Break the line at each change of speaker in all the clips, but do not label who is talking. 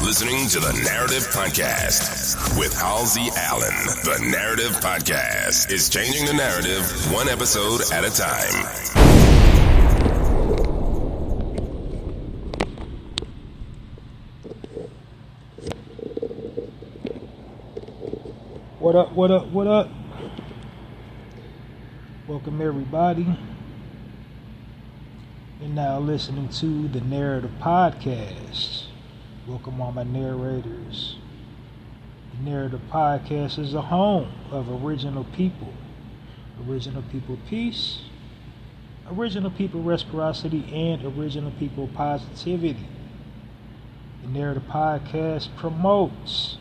listening to the Narrative Podcast with Halsey Allen. The Narrative Podcast is changing the narrative one episode at a time.
What up, what up, what up? Welcome everybody. You're now listening to the Narrative Podcast. Welcome all my narrators. The Narrative Podcast is a home of original people peace, original people reciprocity, and original people positivity. The Narrative Podcast promotes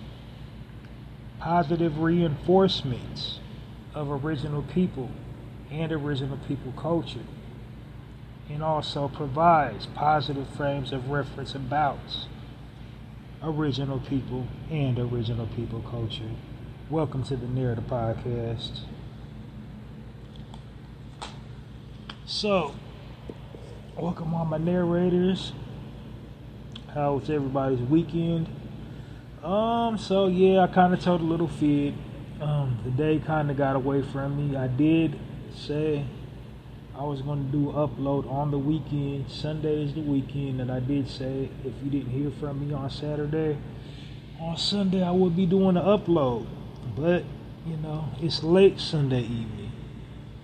positive reinforcement of original people and original people culture, and also provides positive frames of reference about original people and original people culture. Welcome to the Narrative Podcast. So, welcome all my narrators. How was everybody's weekend? So yeah, I kind of told a little fib. The day kind of got away from me. I did say I was going to do an upload on the weekend. Sunday is the weekend, and I did say if you didn't hear from me on Saturday, on Sunday I would be doing an upload. But, it's late Sunday evening.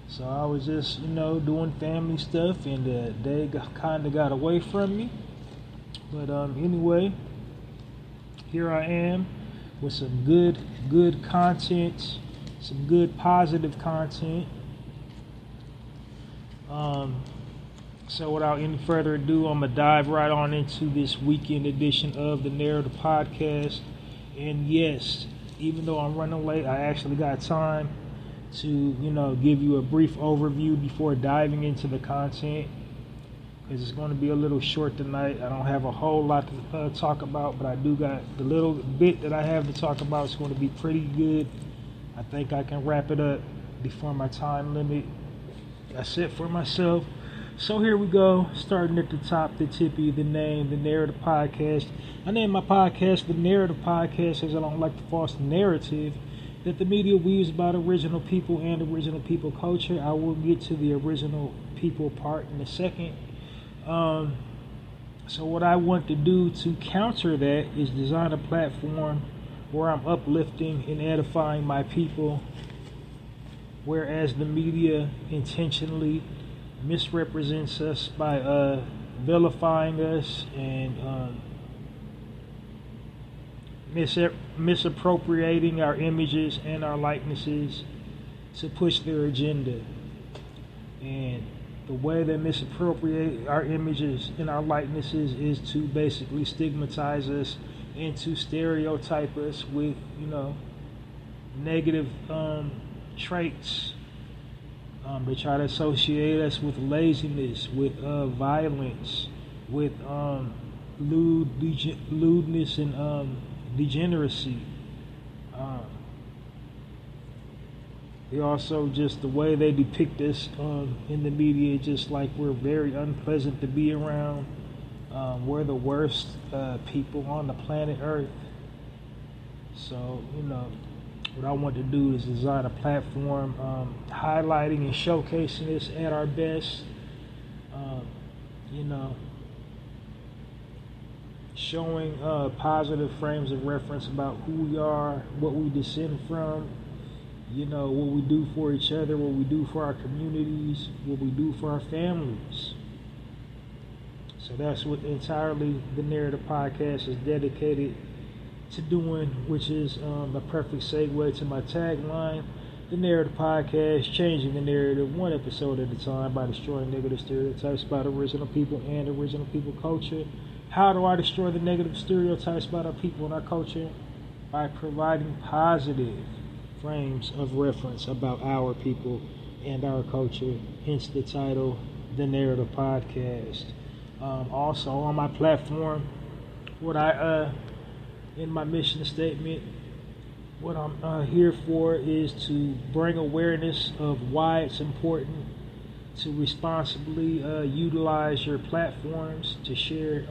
So I was just, doing family stuff, and the day kind of got away from me. But anyway, here I am with some good content, some good positive content. So without any further ado, I'm going to dive right on into this weekend edition of the Narrative Podcast. And yes, even though I'm running late, I actually got time to, give you a brief overview before diving into the content, because it's going to be a little short tonight. I don't have a whole lot to talk about, but I do got the little bit that I have to talk about. It's going to be pretty good. I think I can wrap it up before my time limit I set for myself. So here we go, starting at the top, the tippy, the name, the Narrative Podcast. I named my podcast the Narrative Podcast as I don't like the false narrative that the media weaves about original people and original people culture. I will get to the original people part in a second. So what I want to do to counter that is design a platform where I'm uplifting and edifying my people, whereas the media intentionally misrepresents us by vilifying us and misappropriating our images and our likenesses to push their agenda. And the way they misappropriate our images and our likenesses is to basically stigmatize us and to stereotype us with, negative traits. They try to associate us with laziness, with violence, with lewdness and degeneracy. They also, just the way they depict us in the media, just like we're very unpleasant to be around. We're the worst people on the planet Earth. So, what I want to do is design a platform highlighting and showcasing us at our best. Showing positive frames of reference about who we are, what we descend from, what we do for each other, what we do for our communities, what we do for our families. So that's what entirely the Narrative Podcast is dedicated to doing, which is a perfect segue to my tagline: the Narrative Podcast, changing the narrative one episode at a time by destroying negative stereotypes about original people and original people culture. How do I destroy the negative stereotypes about our people and our culture? By providing positive frames of reference about our people and our culture, hence the title, the Narrative Podcast. Also on my platform, what I in my mission statement, what I'm here for is to bring awareness of why it's important to responsibly utilize your platforms to share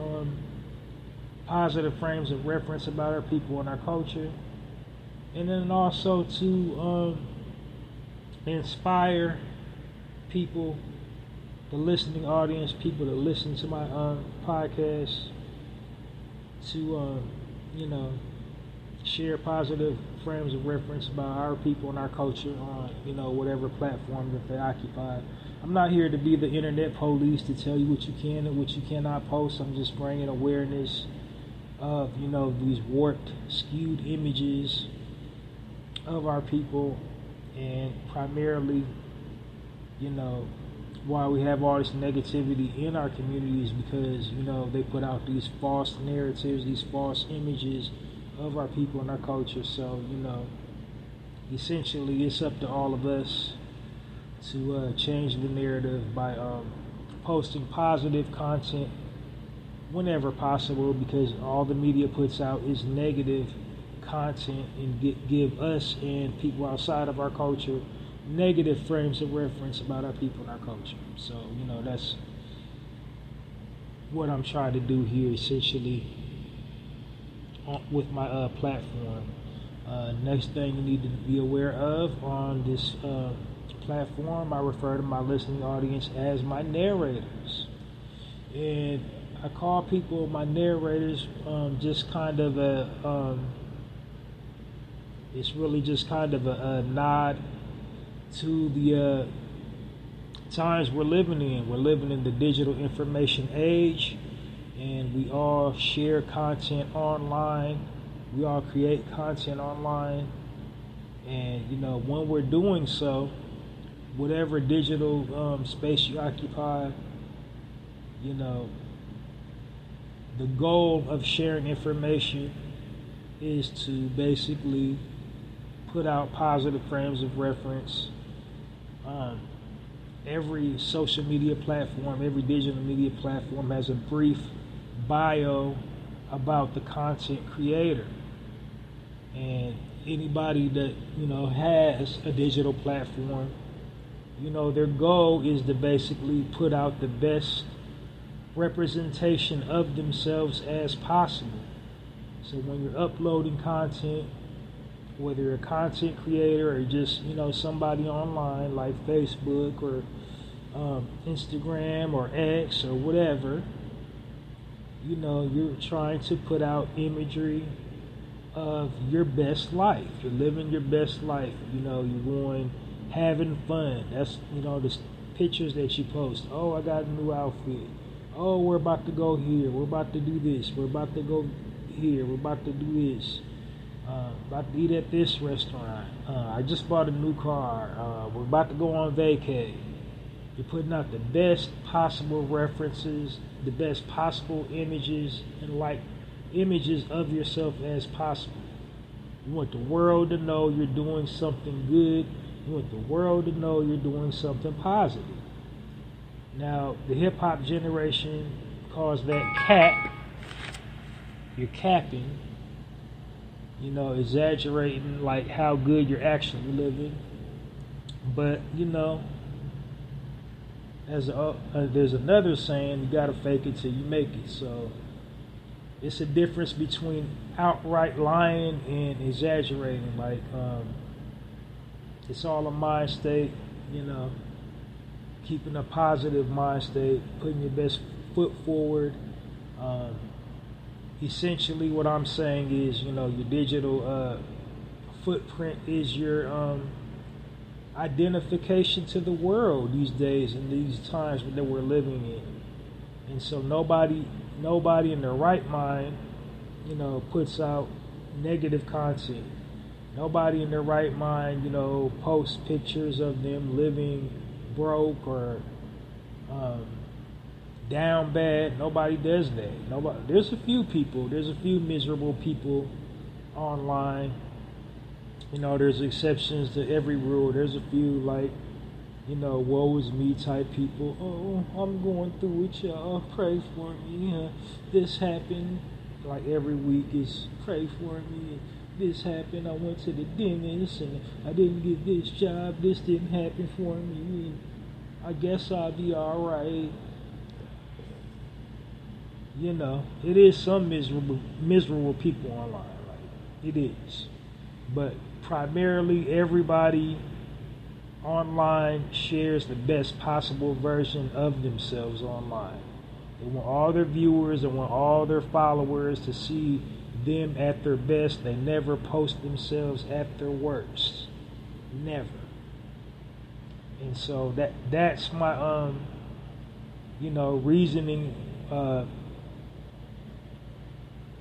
positive frames of reference about our people and our culture, and then also to inspire people, the listening audience, people that listen to my podcast, to share positive frames of reference about our people and our culture on whatever platform that they occupy. I'm not here to be the internet police to tell you what you can and what you cannot post. I'm just bringing awareness of these warped, skewed images of our people, and primarily why we have all this negativity in our communities, because they put out these false narratives, these false images of our people and our culture. So essentially it's up to all of us to change the narrative by posting positive content whenever possible, because all the media puts out is negative content and give us and people outside of our culture negative frames of reference about our people and our culture. So that's what I'm trying to do here essentially with my platform. Next thing you need to be aware of on this platform, I refer to my listening audience as my narrators, and I call people my narrators just kind of it's really just kind of a nod to the times we're living in. We're living in the digital information age, and we all share content online. We all create content online, and when we're doing so, whatever digital space you occupy, the goal of sharing information is to basically put out positive frames of reference. Every social media platform, every digital media platform has a brief bio about the content creator, and anybody that has a digital platform, their goal is to basically put out the best representation of themselves as possible. So when you're uploading content, whether you're a content creator or just somebody online like Facebook or Instagram or X or whatever, you're trying to put out imagery of your best life. You're living your best life. You're going having fun. That's the pictures that you post. Oh, I got a new outfit. Oh, we're about to go here. We're about to do this. We're about to go here. We're about to do this. About to eat at this restaurant. I just bought a new car. We're about to go on vacay. You're putting out the best possible references, the best possible images, and images of yourself as possible. You want the world to know you're doing something good. You want the world to know you're doing something positive. Now, the hip-hop generation calls that cap. You're capping. Exaggerating how good you're actually living. But there's another saying, you gotta fake it till you make it. So it's a difference between outright lying and exaggerating. It's all a mind state, keeping a positive mind state, putting your best foot forward. Essentially what I'm saying is, your digital footprint is your identification to the world these days and these times that we're living in. And so nobody in their right mind, puts out negative content. Nobody in their right mind, posts pictures of them living broke or down bad. Nobody does that. There's a few miserable people online. There's exceptions to every rule. There's a few woe is me type people. Oh, I'm going through it, y'all. Pray for me. This happened. Every week is pray for me. This happened. I went to the dentist and I didn't get this job. This didn't happen for me. I guess I'll be alright. it is some miserable people online. Like, it is. But primarily everybody online shares the best possible version of themselves online. They want all their viewers, they want all their followers to see them at their best. They never post themselves at their worst. Never. And so that's my reasoning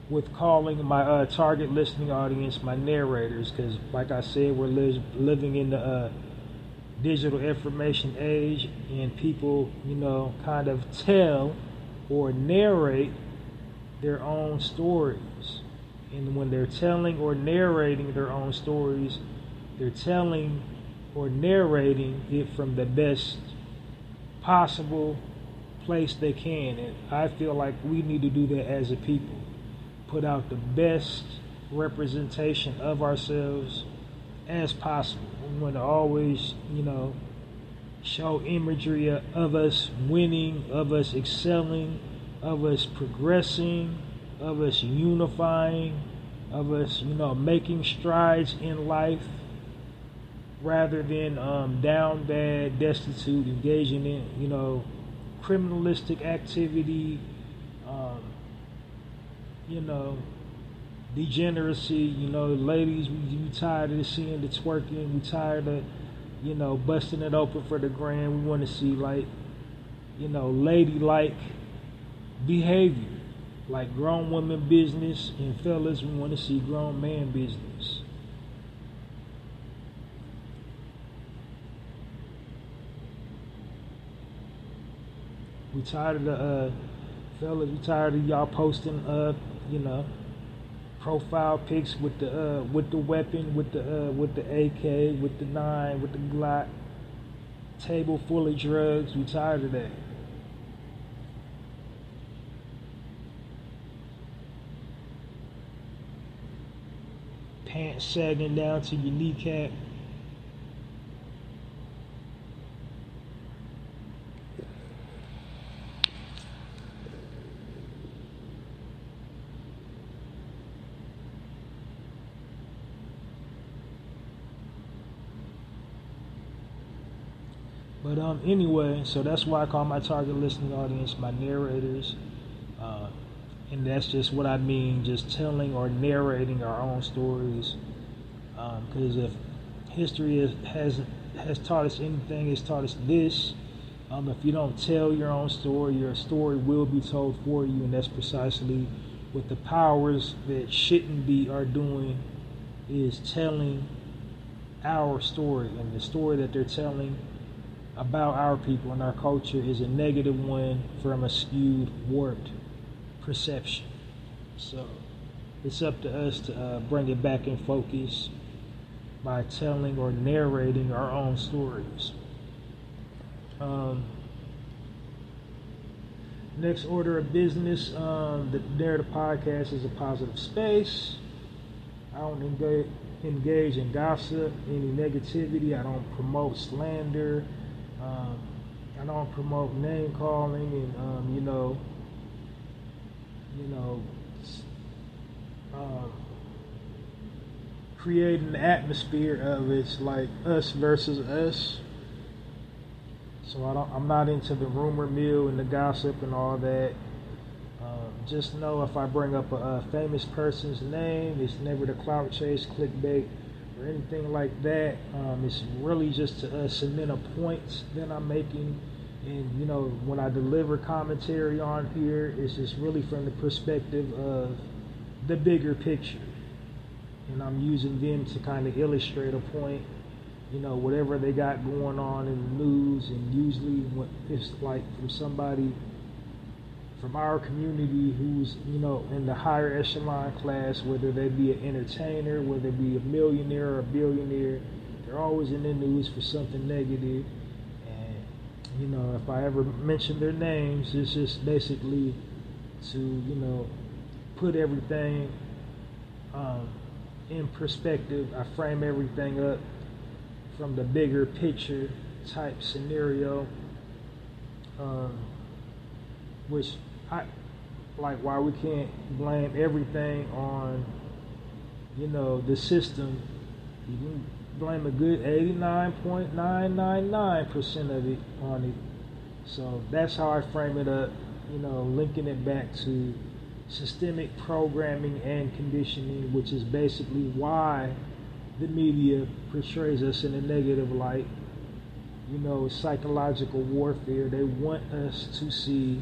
with calling my target listening audience my narrators, because like I said, we're living in the digital information age, and people kind of tell or narrate their own stories. And when they're telling or narrating their own stories, they're telling or narrating it from the best possible place they can. And I feel like we need to do that as a people. Put out the best representation of ourselves as possible. We want to always, show imagery of us winning, of us excelling, of us progressing, of us unifying, of us, making strides in life, rather than down bad, destitute, engaging in, criminalistic activity, degeneracy. Ladies, we tired of seeing the twerking. We tired of, busting it open for the gram. We want to see, like, ladylike behavior, like grown woman business. And fellas, we want to see grown man business. We tired of fellas. We tired of y'all posting profile pics with the weapon, with the AK, with the 9, with the Glock, table full of drugs. We tired of that. Pants sagging down to your kneecap. But anyway, so that's why I call my target listening audience my narrators. And that's just what I mean, just telling or narrating our own stories. Because if history has taught us anything, it's taught us this. If you don't tell your own story, your story will be told for you. And that's precisely what the powers that shouldn't be are doing, is telling our story. And the story that they're telling about our people and our culture is a negative one from a skewed, warped perception. So it's up to us to bring it back in focus by telling or narrating our own stories. Next order of business, the Narrator podcast is a positive space. I don't engage in gossip, any negativity. I don't promote slander. I don't promote name calling and creating an atmosphere of it's like us versus us. So I'm not into the rumor mill and the gossip and all that. Just know if I bring up a famous person's name, it's never the clout chase, clickbait, or anything like that. It's really just to cement a point that I'm making. And when I deliver commentary on here, it's just really from the perspective of the bigger picture, and I'm using them to kind of illustrate a point, whatever they got going on in the news. And usually it's like from somebody from our community who's in the higher echelon class, whether they be an entertainer, whether they be a millionaire or a billionaire. They're always in the news for something negative. If I ever mention their names, it's just basically to, put everything in perspective. I frame everything up from the bigger picture type scenario, which like why we can't blame everything on, the system. You can blame a good 89.999% of it on it. So that's how I frame it up, linking it back to systemic programming and conditioning, which is basically why the media portrays us in a negative light. Psychological warfare. They want us to see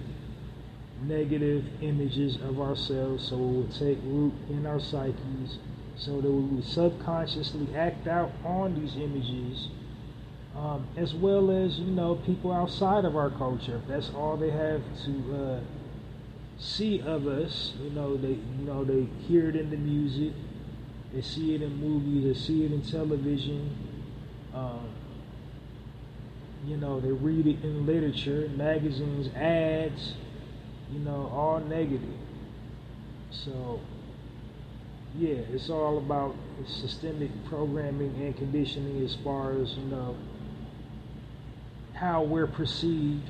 negative images of ourselves so it would take root in our psyches, so that we would subconsciously act out on these images, as well as people outside of our culture. If that's all they have to see of us, they hear it in the music, they see it in movies, they see it in television, they read it in literature, magazines, ads, all negative. So yeah, it's all about systemic programming and conditioning as far as how we're perceived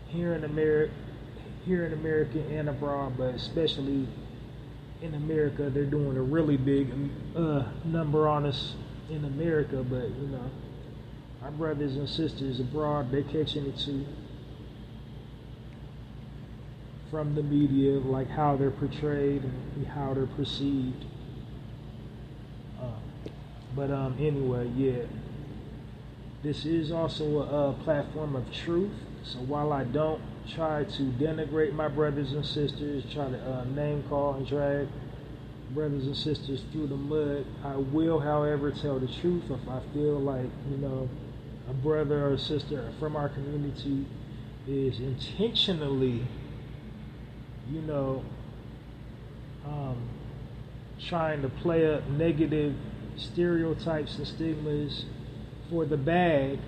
here in America and abroad, but especially in America. They're doing a really big number on us in America, but our brothers and sisters abroad, they're catching it too, from the media, like how they're portrayed and how they're perceived. But anyway, yeah, this is also a platform of truth. So while I don't try to denigrate my brothers and sisters, try to name call and drag brothers and sisters through the mud, I will, however, tell the truth if I feel like a brother or sister from our community is intentionally trying to play up negative stereotypes and stigmas for the bag,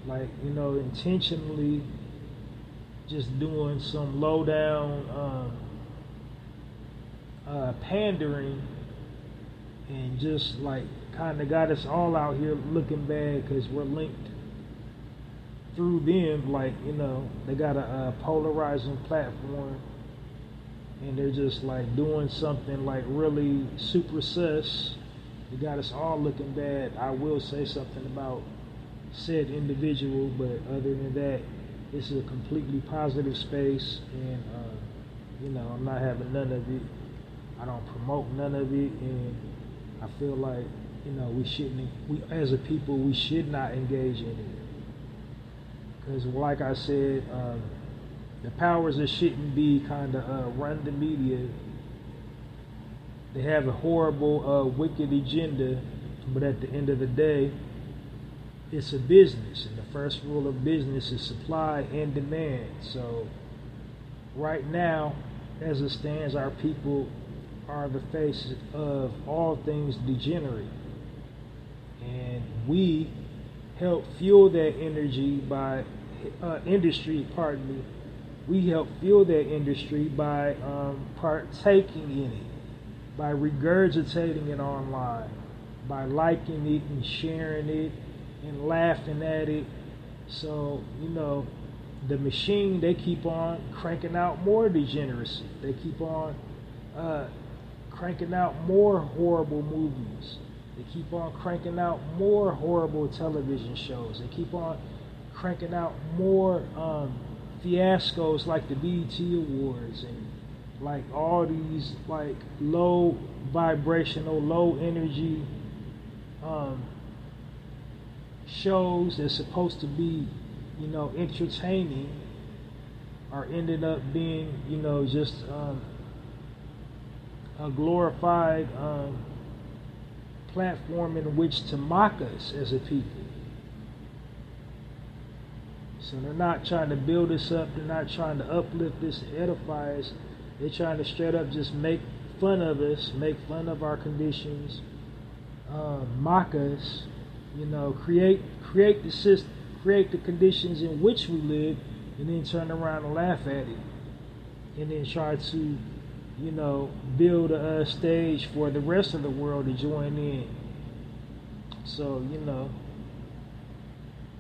like intentionally just doing some low down pandering, and just like kind of got us all out here looking bad because we're linked through them. Like they got a polarizing platform, and they're just like doing something like really super sus. They got us all looking bad. I will say something about said individual, but other than that, this is a completely positive space, and I'm not having none of it. I don't promote none of it, and I feel like we as a people, we should not engage in it, because like I said, the powers that shouldn't be kind of run the media. They have a horrible, wicked agenda, but at the end of the day, it's a business, and the first rule of business is supply and demand. So right now, as it stands, our people are the face of all things degenerate, and we help fuel that energy by industry. Pardon me. We help fuel that industry by partaking in it, by regurgitating it online, by liking it and sharing it and laughing at it. So, the machine, they keep on cranking out more degeneracy. They keep on cranking out more horrible movies. They keep on cranking out more horrible television shows. They keep on cranking out more fiascos like the BET Awards, and like all these like low vibrational, low energy shows that's supposed to be, entertaining, are ended up being, just a glorified platform in which to mock us as a people. So they're not trying to build us up, they're not trying to uplift us and edify us. They're trying to straight up just make fun of us, make fun of our conditions, mock us, create the system, create the conditions in which we live, and then turn around and laugh at it, and then try to, build a stage for the rest of the world to join in. So,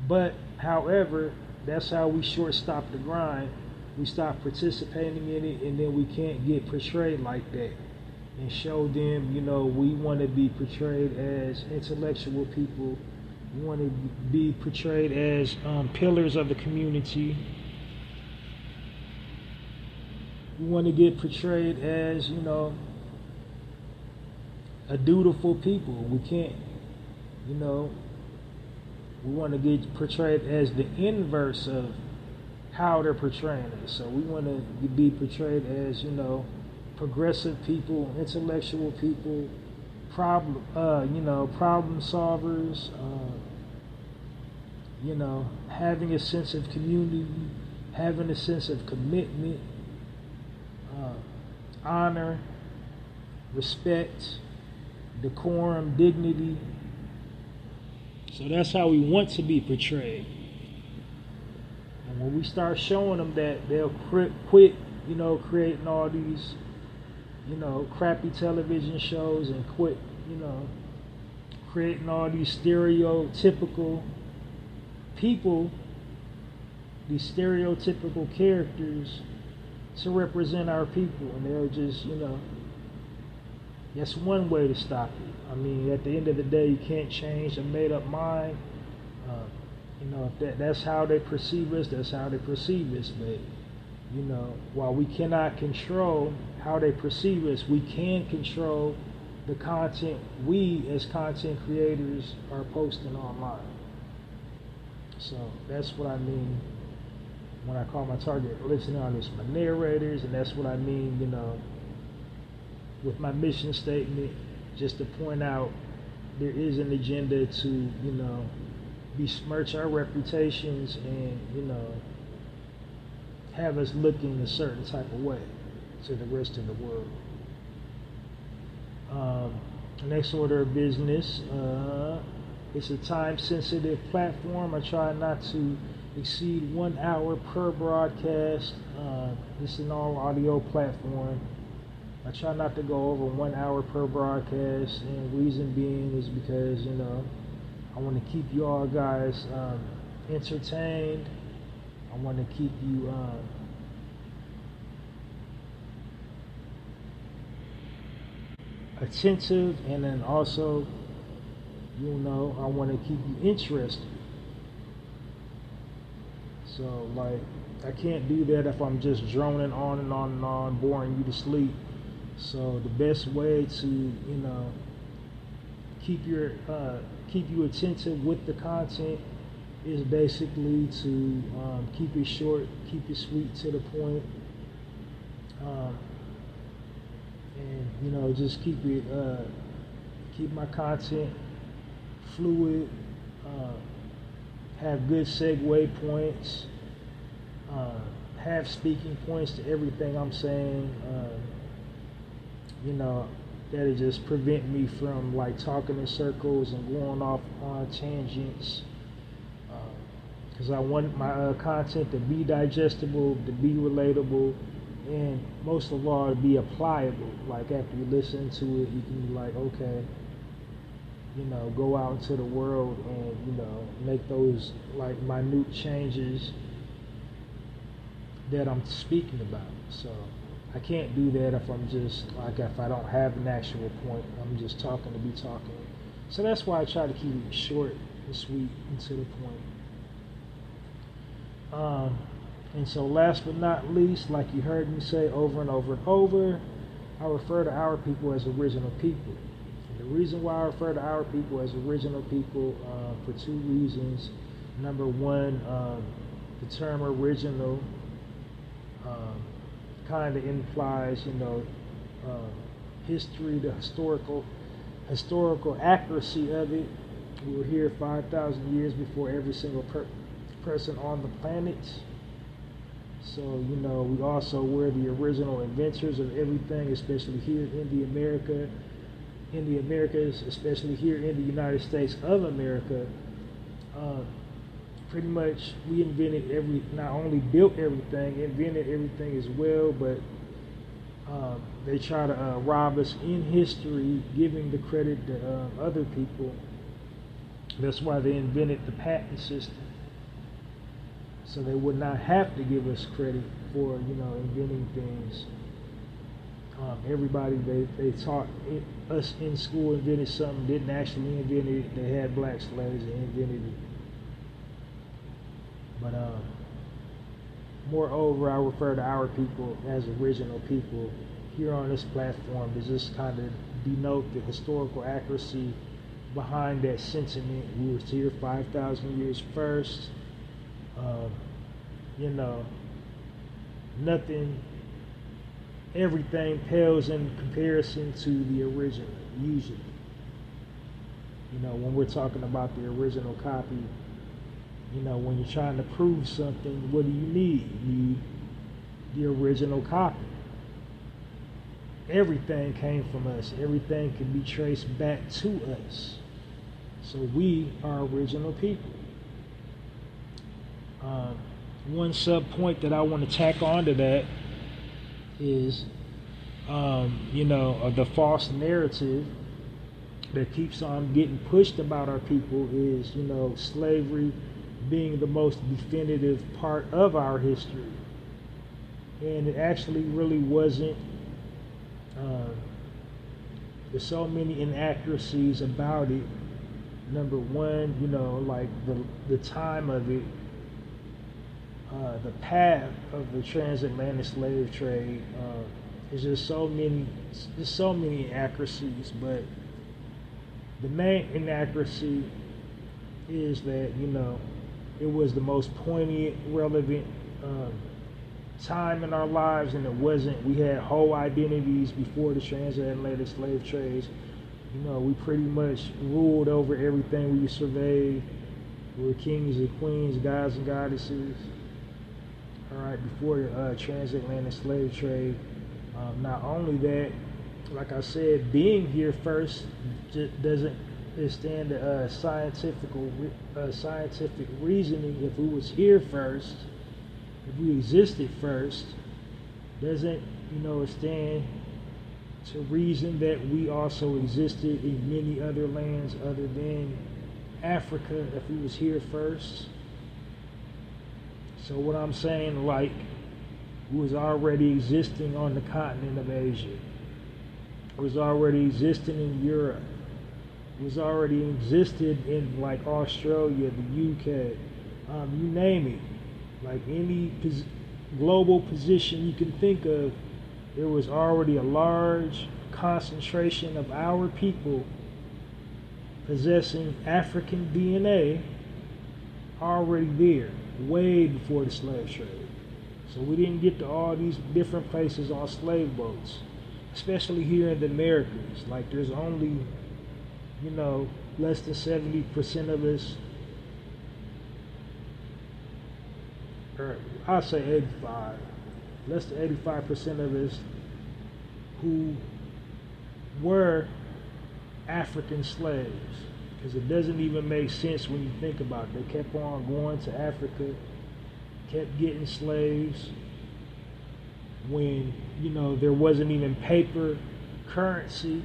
but however, that's how we shortstop the grind. we stop participating in it, and then we can't get portrayed like that and show them, we want to be portrayed as intellectual people. We want to be portrayed as pillars of the community. We want to get portrayed as, a dutiful people. We can't, we want to get portrayed as the inverse of how they're portraying us. So we want to be portrayed as, progressive people, intellectual people, problem solvers, having a sense of community, having a sense of commitment, honor, respect, decorum, dignity. So that's how we want to be portrayed. And when we start showing them that, they'll quit, creating all these, crappy television shows and quit, creating all these stereotypical people, these stereotypical characters to represent our people. And they'll just, that's one way to stop it. I mean, at the end of the day, you can't change a made-up mind. If that's how they perceive us, that's how they perceive us. But, while we cannot control how they perceive us, we can control the content we, as content creators, are posting online. So that's what I mean when I call my target listening audience my narrators, and that's what I mean, with my mission statement, just to point out there is an agenda to, besmirch our reputations and, have us looking a certain type of way to the rest of the world. Next order of business, it's a time-sensitive platform. I try not to exceed 1 hour per broadcast. This is an all-audio platform. I try not to go over 1 hour per broadcast, and reason being is because, I want to keep you all guys entertained. I want to keep you attentive, and then also, I want to keep you interested. So, I can't do that if I'm just droning on and on and on, boring you to sleep. So the best way to, keep you attentive with the content is basically to keep it short, keep it sweet, to the point, and just keep my content fluid, have good segue points, have speaking points to everything I'm saying. That'll just prevent me from talking in circles and going off on tangents. Because I want my content to be digestible, to be relatable, and most of all, to be applicable. After you listen to it, you can be okay, go out into the world and, make those minute changes that I'm speaking about. So I can't do that if I'm just if I don't have an actual point. I'm just talking to be talking. So that's why I try to keep it short and sweet and to the point. And so last but not least, like you heard me say over and over and over, I refer to our people as original people. And the reason why I refer to our people as original people, for two reasons. Number one, the term original kind of implies, history, the historical accuracy of it. We were here 5,000 years before every single person on the planet. So, we also were the original inventors of everything, especially here in the Americas, especially here in the United States of America. Pretty much we invented not only built everything, invented everything as well, but they try to rob us in history, giving the credit to other people. That's why they invented the patent system. so they would not have to give us credit for, inventing things. Everybody they taught us in school invented something, didn't actually invent it. They had black slaves that invented it. But moreover, I refer to our people as original people here on this platform to just kind of denote the historical accuracy behind that sentiment. We were here 5,000 years first. Everything pales in comparison to the original, usually. When we're talking about the original copy, when you're trying to prove something, what do you need? You need the original copy. Everything came from us. Everything can be traced back to us. So we are original people. One sub point that I want to tack onto that is, the false narrative that keeps on getting pushed about our people is, slavery being the most definitive part of our history. And it actually really wasn't. There's so many inaccuracies about it. Number one, like the time of it, the path of the transatlantic slave trade, there's just so many inaccuracies. But the main inaccuracy is that it was the most poignant, relevant time in our lives, and it wasn't. We had whole identities before the transatlantic slave trades. We pretty much ruled over everything we surveyed. We were kings and queens, gods and goddesses. All right, before the transatlantic slave trade. Not only that, like I said, being here first just doesn't stand the scientific reasoning. If we was here first, if we existed first, doesn't stand to reason that we also existed in many other lands other than Africa if we was here first. So what I'm saying, like, we was already existing on the continent of Asia. It was already existing in Europe. It was already existed in like Australia, the UK, you name it. Like any global position you can think of, there was already a large concentration of our people possessing African DNA already there, way before the slave trade. So we didn't get to all these different places on slave boats, especially here in the Americas. Like there's only, less than 70% of us, or I'll say 85, less than 85% of us who were African slaves. Because it doesn't even make sense when you think about it. They kept on going to Africa, kept getting slaves when, there wasn't even paper currency.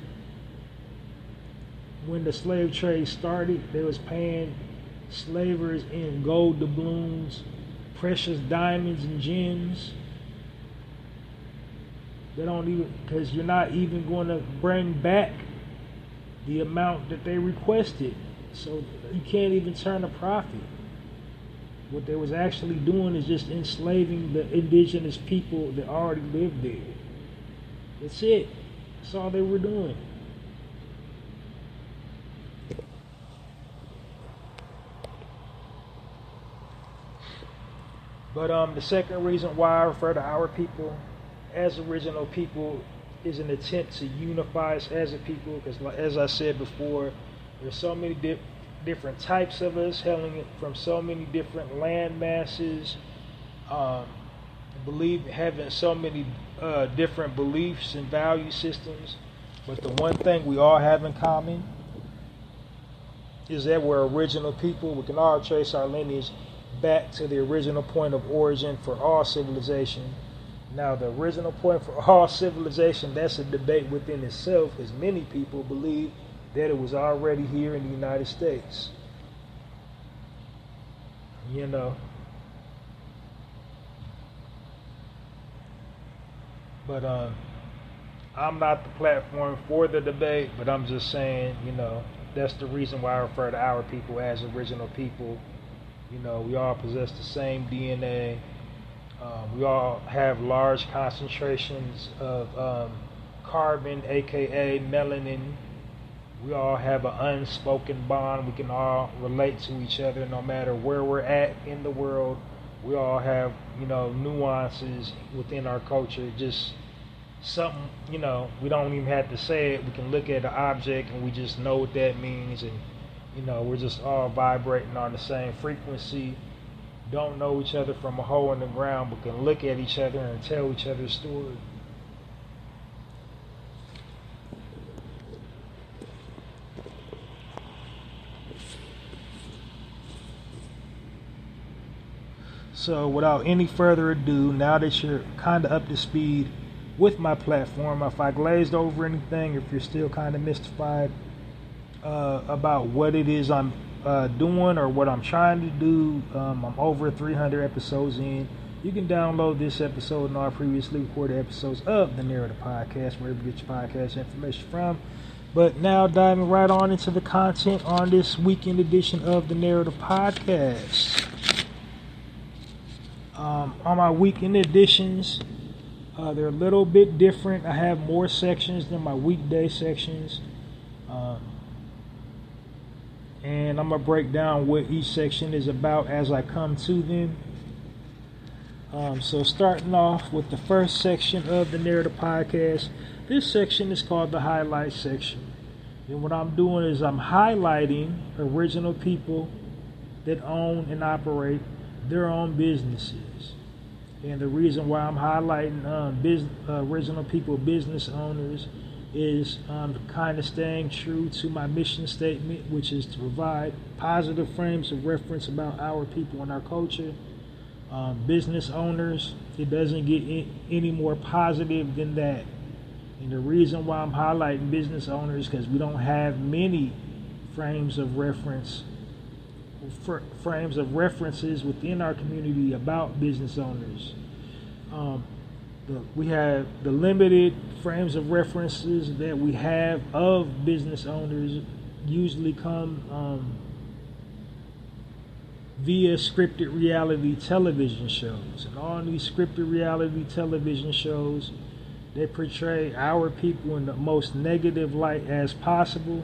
When the slave trade started, they was paying slavers in gold doubloons, precious diamonds and gems. They don't even, because you're not even going to bring back the amount that they requested. So you can't even turn a profit. What they was actually doing is just enslaving the indigenous people that already lived there. That's it. That's all they were doing. But the second reason why I refer to our people as original people is an attempt to unify us as a people, because as I said before, there's so many different types of us hailing from so many different land masses, having so many different beliefs and value systems. But the one thing we all have in common is that we're original people. We can all trace our lineage back to the original point of origin for all civilization. Now, the original point for all civilization, that's a debate within itself, because many people believe that it was already here in the United States. But I'm not the platform for the debate, but I'm just saying, that's the reason why I refer to our people as original people. We all possess the same DNA. We all have large concentrations of carbon, aka melanin. We all have an unspoken bond. We can all relate to each other no matter where we're at in the world. We all have, nuances within our culture. Just something, we don't even have to say it. We can look at an object and we just know what that means. And, we're just all vibrating on the same frequency. Don't know each other from a hole in the ground, but can look at each other and tell each other's story. So without any further ado, now that you're kind of up to speed with my platform, if I glazed over anything, if you're still kind of mystified about what it is I'm doing or what I'm trying to do, I'm over 300 episodes in. You can download this episode and all previously recorded episodes of the Narrator podcast, wherever you get your podcast information from. But now diving right on into the content on this weekend edition of the Narrative podcast. On my weekend editions, they're a little bit different. I have more sections than my weekday sections. And I'm going to break down what each section is about as I come to them. So starting off with the first section of the Narrative podcast, this section is called the highlight section. And what I'm doing is I'm highlighting original people that own and operate their own businesses. And the reason why I'm highlighting original people, business owners, is kind of staying true to my mission statement, which is to provide positive frames of reference about our people and our culture. Business owners, it doesn't get any more positive than that. And the reason why I'm highlighting business owners is because we don't have many frames of references within our community about business owners. We have the limited frames of references that we have of business owners usually come via scripted reality television shows. And on these scripted reality television shows, they portray our people in the most negative light as possible.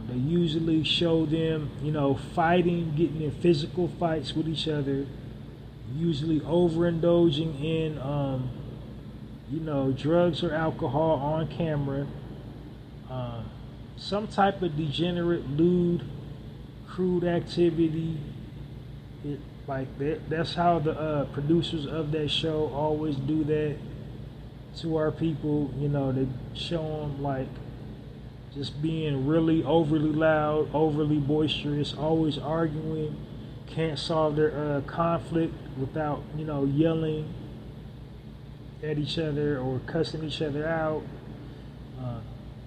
They usually show them, fighting, getting in physical fights with each other, usually overindulging in, drugs or alcohol on camera, some type of degenerate, lewd, crude activity. That's how the producers of that show always do that to our people. They show them just being really overly loud, overly boisterous, always arguing, can't solve their conflict without, yelling at each other or cussing each other out,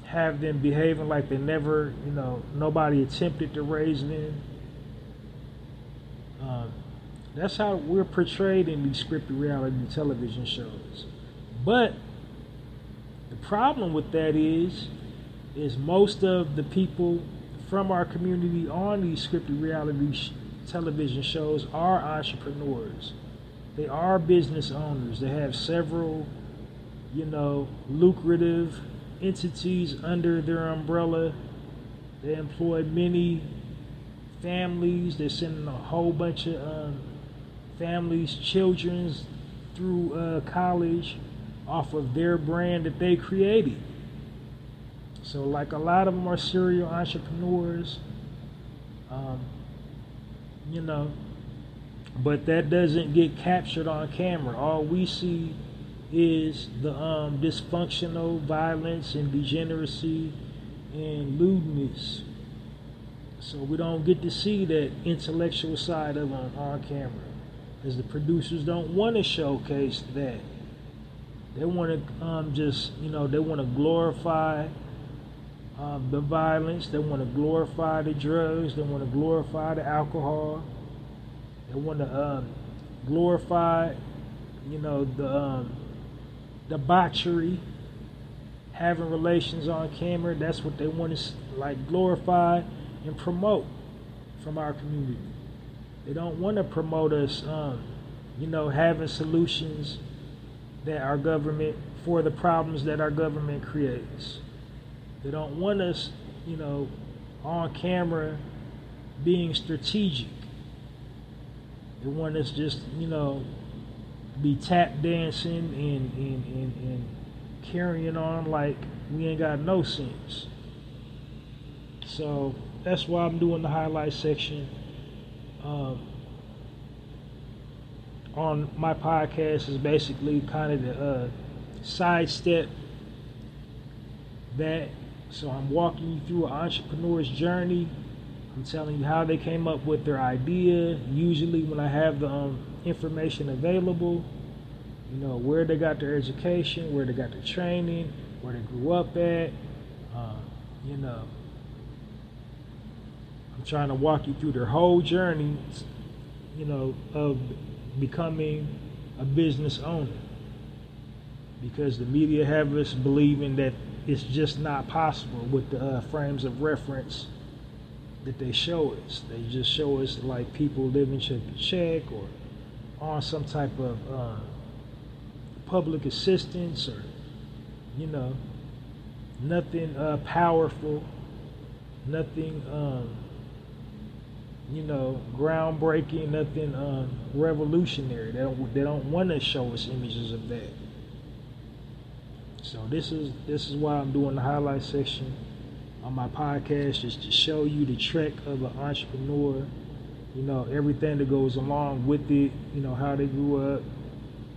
have them behaving like they never, nobody attempted to raise them. That's how we're portrayed in these scripted reality television shows. But the problem with that is most of the people from our community on these scripted reality television shows are entrepreneurs. They are business owners. They have several, lucrative entities under their umbrella. They employ many families. They're sending a whole bunch of families, children through college off of their brand that they created. So a lot of them are serial entrepreneurs, but that doesn't get captured on camera. All we see is the dysfunctional violence and degeneracy and lewdness. So we don't get to see that intellectual side of them on camera, because the producers don't want to showcase that. They want to they want to glorify the violence. They want to glorify the drugs. They want to glorify the alcohol. They want to glorify, the debauchery, having relations on camera. That's what they want to like glorify and promote from our community. They don't want to promote us, having solutions that our government, for the problems that our government creates. They don't want us, on camera being strategic. They want us just, be tap dancing and carrying on like we ain't got no sense. So that's why I'm doing the highlight section on my podcast, is basically kind of the sidestep that. So I'm walking you through an entrepreneur's journey. I'm telling you how they came up with their idea, usually when I have the information available, where they got their education, where they got their training, where they grew up at. I'm trying to walk you through their whole journey, of becoming a business owner. Because the media have us believing that it's just not possible with the frames of reference that they show us. They just show us like people living check to check or on some type of public assistance, or nothing powerful, nothing groundbreaking, nothing revolutionary. They don't want to show us images of that. So this is why I'm doing the highlight section on my podcast, just to show you the trek of an entrepreneur, everything that goes along with it, how they grew up.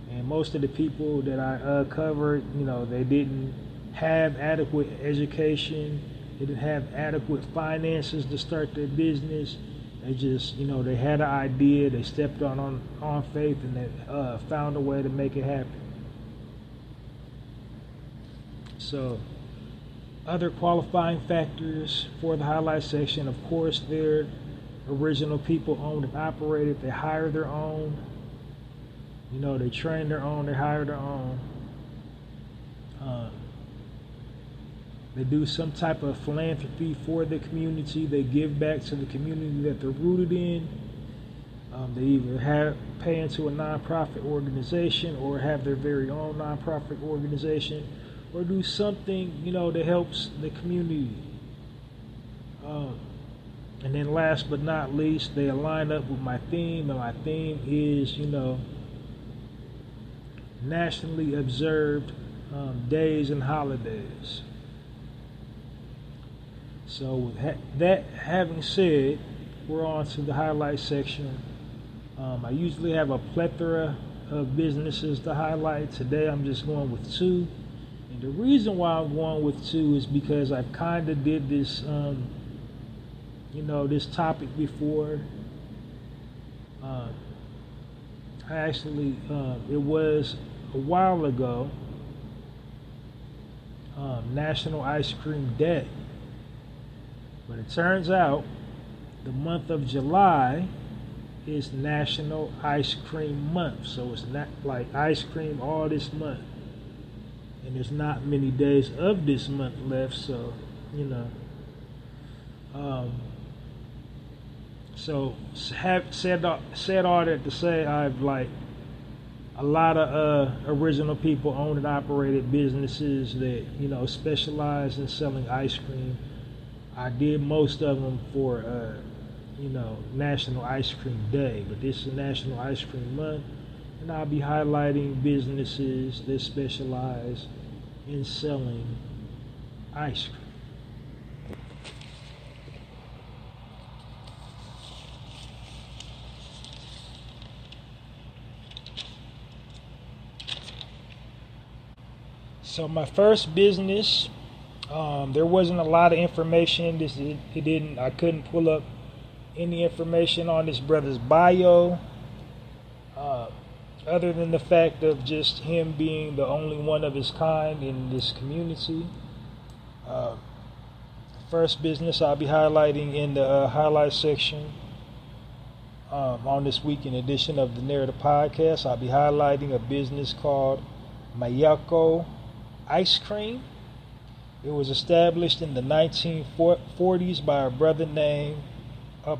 And most of the people that I covered, they didn't have adequate education, they didn't have adequate finances to start their business. They just, they had an idea, they stepped on faith, and they found a way to make it happen. So, other qualifying factors for the highlight section, of course, they're original people owned and operated. They hire their own. They train their own. They hire their own. They do some type of philanthropy for the community. They give back to the community that they're rooted in. They either pay into a nonprofit organization or have their very own nonprofit organization, or do something, that helps the community. And then last but not least, they align up with my theme, and my theme is, nationally observed days and holidays. So with that having said, we're on to the highlight section. I usually have a plethora of businesses to highlight. Today I'm just going with two. And the reason why I'm going with two is because I've kind of did this, this topic before. It was a while ago, National Ice Cream Day. But it turns out the month of July is National Ice Cream Month. So it's not like ice cream all this month. And there's not many days of this month left, so so have said all that to say, I've like a lot of original people owned and operated businesses that specialize in selling ice cream. I did most of them for National Ice Cream Day, but this is National Ice Cream Month. And I'll be highlighting businesses that specialize in selling ice cream. So my first business, there wasn't a lot of information. I couldn't pull up any information on this brother's bio. Other than the fact of just him being the only one of his kind in this community. First business I'll be highlighting in the highlight section on this weekend edition of the Narrator podcast. I'll be highlighting a business called Miyako Ice Cream. It was established in the 1940s by a brother named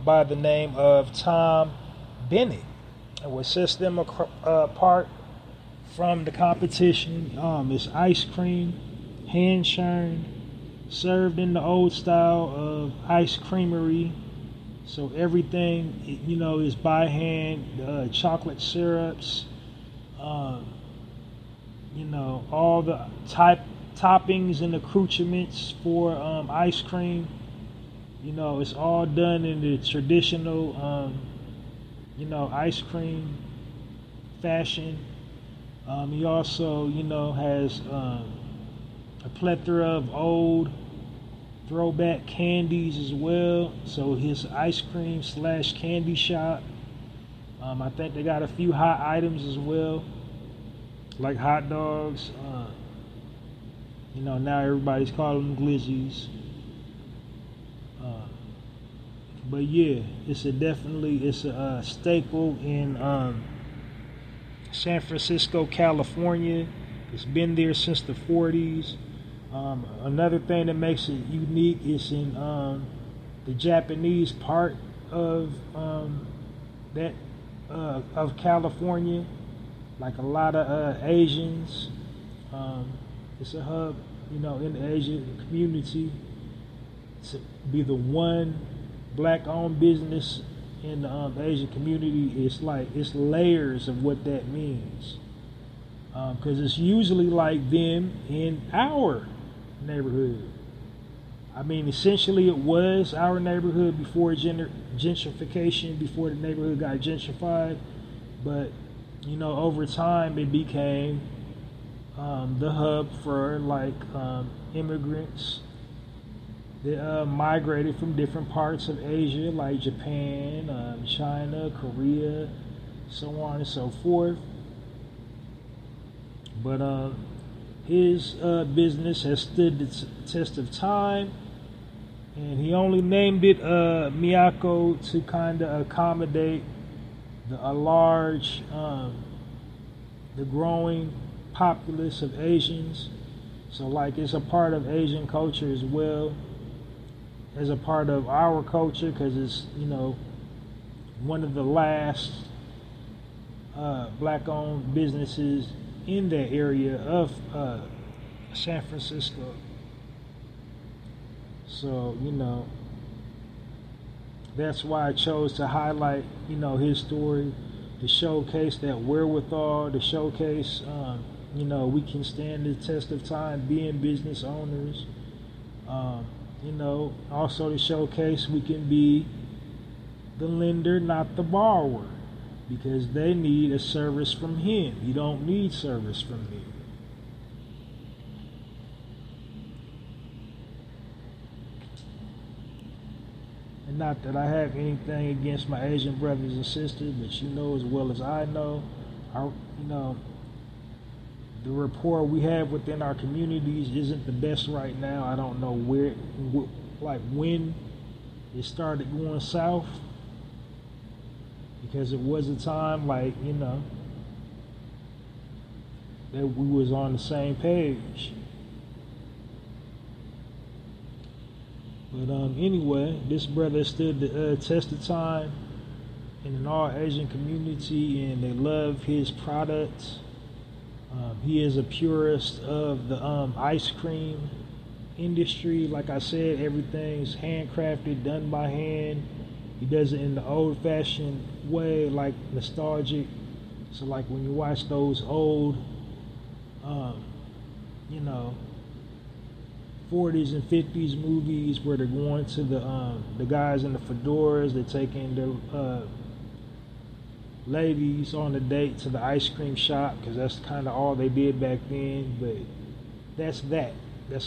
by the name of Tom Bennett. And what sets them apart from the competition is ice cream, hand churned, served in the old style of ice creamery. So everything, is by hand. Chocolate syrups, all the toppings and accoutrements for ice cream. It's all done in the traditional, ice cream fashion. He also, has a plethora of old throwback candies as well. So his ice cream / candy shop. I think they got a few hot items as well, like hot dogs. Now everybody's calling them glizzies. But yeah, it's a staple in San Francisco, California. It's been there since the 40s. Another thing that makes it unique is in the Japanese part of of California. Like a lot of Asians, it's a hub, in the Asian community. To be the one black-owned business in the Asian community, it's layers of what that means. Because it's usually like them in our neighborhood. I mean, essentially it was our neighborhood before gentrification, before the neighborhood got gentrified. But, over time it became the hub for immigrants that migrated from different parts of Asia, like Japan, China, Korea, so on and so forth. But his business has stood the test of time, and he only named it Miyako to kind of accommodate the growing populace of Asians. So it's a part of Asian culture as well as a part of our culture, because it's one of the last black-owned businesses in that area of San Francisco. So that's why I chose to highlight his story, to showcase that wherewithal, to showcase we can stand the test of time being business owners. Also to showcase we can be the lender, not the borrower, because they need a service from him. You don't need service from me. And not that I have anything against my Asian brothers and sisters, but as well as I know, the rapport we have within our communities isn't the best right now. I don't know when it started going south, because it was a time that we was on the same page. But anyway, this brother stood the test of time in an all Asian community, and they love his products. He is a purist of the ice cream industry. Like I said, everything's handcrafted, done by hand. He does it in the old-fashioned way, like nostalgic. So when you watch those old 40s and 50s movies where they're going to the guys in the fedoras, they're taking their ladies on a date to the ice cream shop, because that's kind of all they did back then. But that's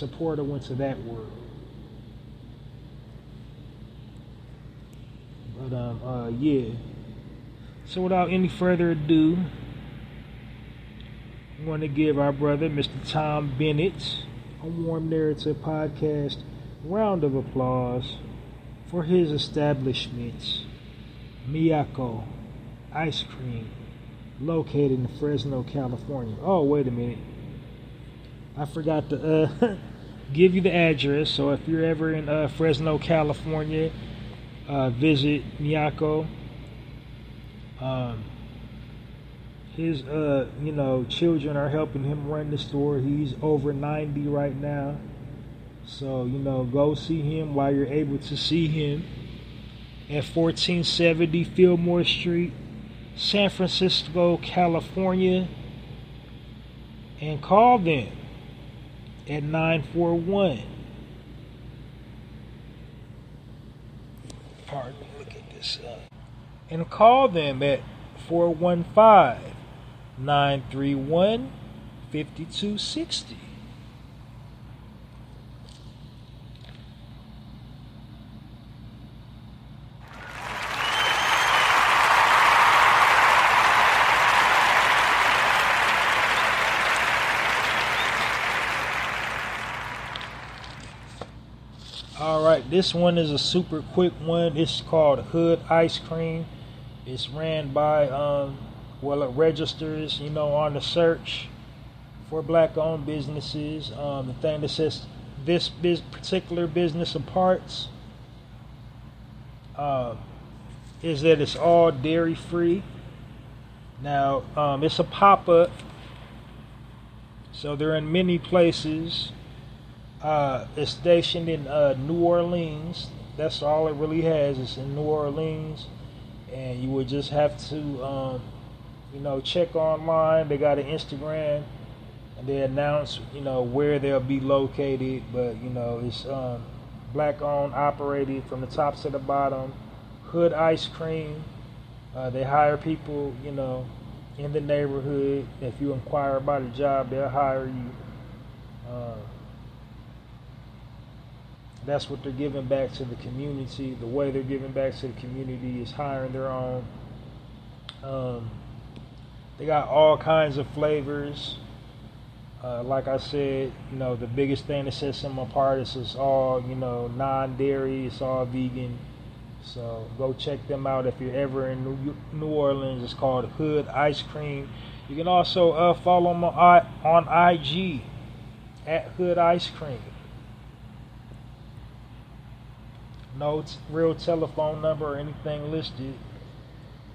a portal went to that world. But yeah. So without any further ado, I want to give our brother, Mr. Tom Bennett, a Warm Narrative Podcast round of applause for his establishment, Miyako Ice Cream, located in Fresno, California. Oh, wait a minute. I forgot to give you the address. So if you're ever in Fresno, California, visit Miyako. His children are helping him run the store. He's over 90 right now. So, go see him while you're able to see him at 1470 Fillmore Street, San Francisco, California. And call them at 941. Pardon me, look at this. And call them at 415-931-5260. Alright, this one is a super quick one. It's called Hood Ice Cream. It's ran by, it registers, on the search for black-owned businesses. The thing that sets this particular business apart is that it's all dairy-free. Now, it's a pop-up, so they're in many places. It's stationed in New Orleans. That's all it really has. It's in New Orleans. And you would just have to, check online. They got an Instagram, and they announce, where they'll be located. But, it's black-owned, operated from the top to the bottom. Hood Ice Cream. They hire people, in the neighborhood. If you inquire about a job, they'll hire you. That's what they're giving back to the community. The way they're giving back to the community is hiring their own. They got all kinds of flavors. Like I said, the biggest thing that sets them apart is it's all, non-dairy. It's all vegan. So go check them out if you're ever in New Orleans. It's called Hood Ice Cream. You can also follow them on IG at Hood Ice Cream. No real telephone number or anything listed,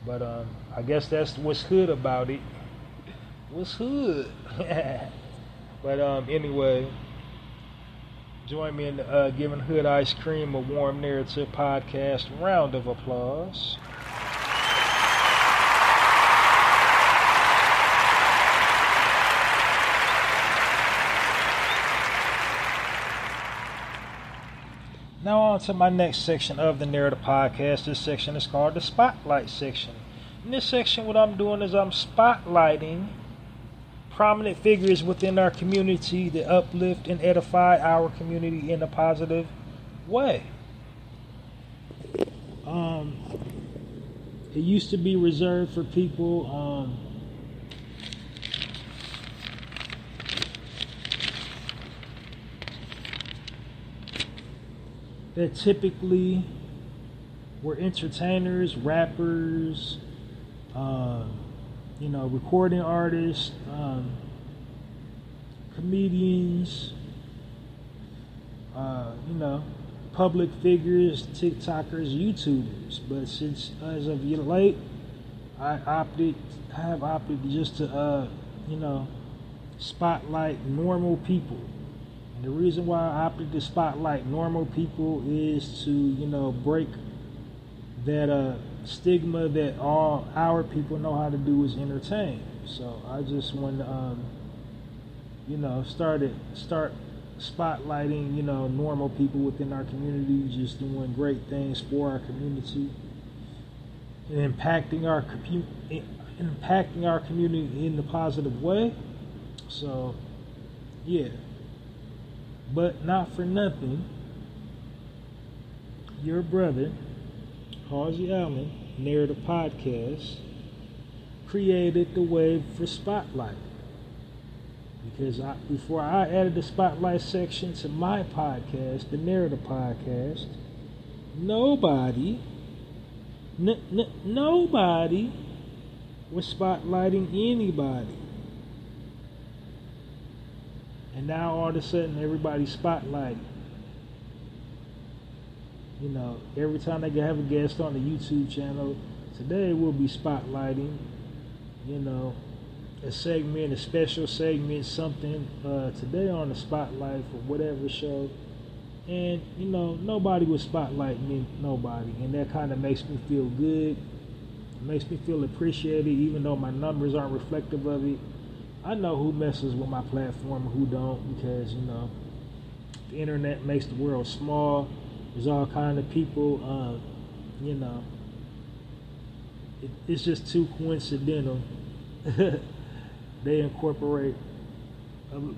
but I guess that's what's hood about it. What's hood? But anyway, join me in giving Hood Ice Cream a warm narrative podcast round of applause. Now on to my next section of the Narrator Podcast. This section is called the Spotlight section. In this section, what I'm doing is I'm spotlighting prominent figures within our community that uplift and edify our community in a positive way. It used to be reserved for people that typically were entertainers, rappers, recording artists, comedians, public figures, TikTokers, YouTubers. But since as of late, I have opted just to spotlight normal people. And the reason why I opted to spotlight normal people is to, break that stigma that all our people know how to do is entertain. So I just want to, start spotlighting, normal people within our community, just doing great things for our community and impacting our community in a positive way. So, yeah. But not for nothing, your brother, Halsey Allen, Narrator Podcast, created the wave for Spotlight. Because before I added the Spotlight section to my podcast, the Narrator Podcast, nobody was spotlighting anybody. And And now all of a sudden everybody's spotlighted. You know, every time they have a guest on the YouTube channel, today we'll be spotlighting, you know, a segment, a special segment, something today on the spotlight for whatever show. And, you know, nobody would spotlight me, nobody. And that kind of makes me feel good. It makes me feel appreciated, even though my numbers aren't reflective of it. I know who messes with my platform and who don't, because, you know, the internet makes the world small. There's all kind of people, you know, it's just too coincidental. They incorporate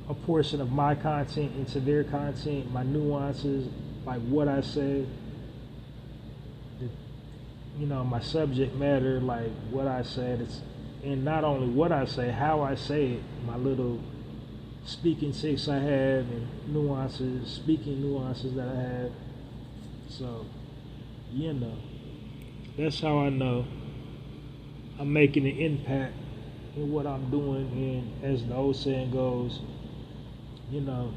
a portion of my content into their content, my nuances, like what I say, you know, my subject matter, like what I said. And not only what I say, how I say it, my little speaking tics I have and nuances, speaking nuances that I have. So, you know, that's how I know I'm making an impact in what I'm doing. And as the old saying goes, you know,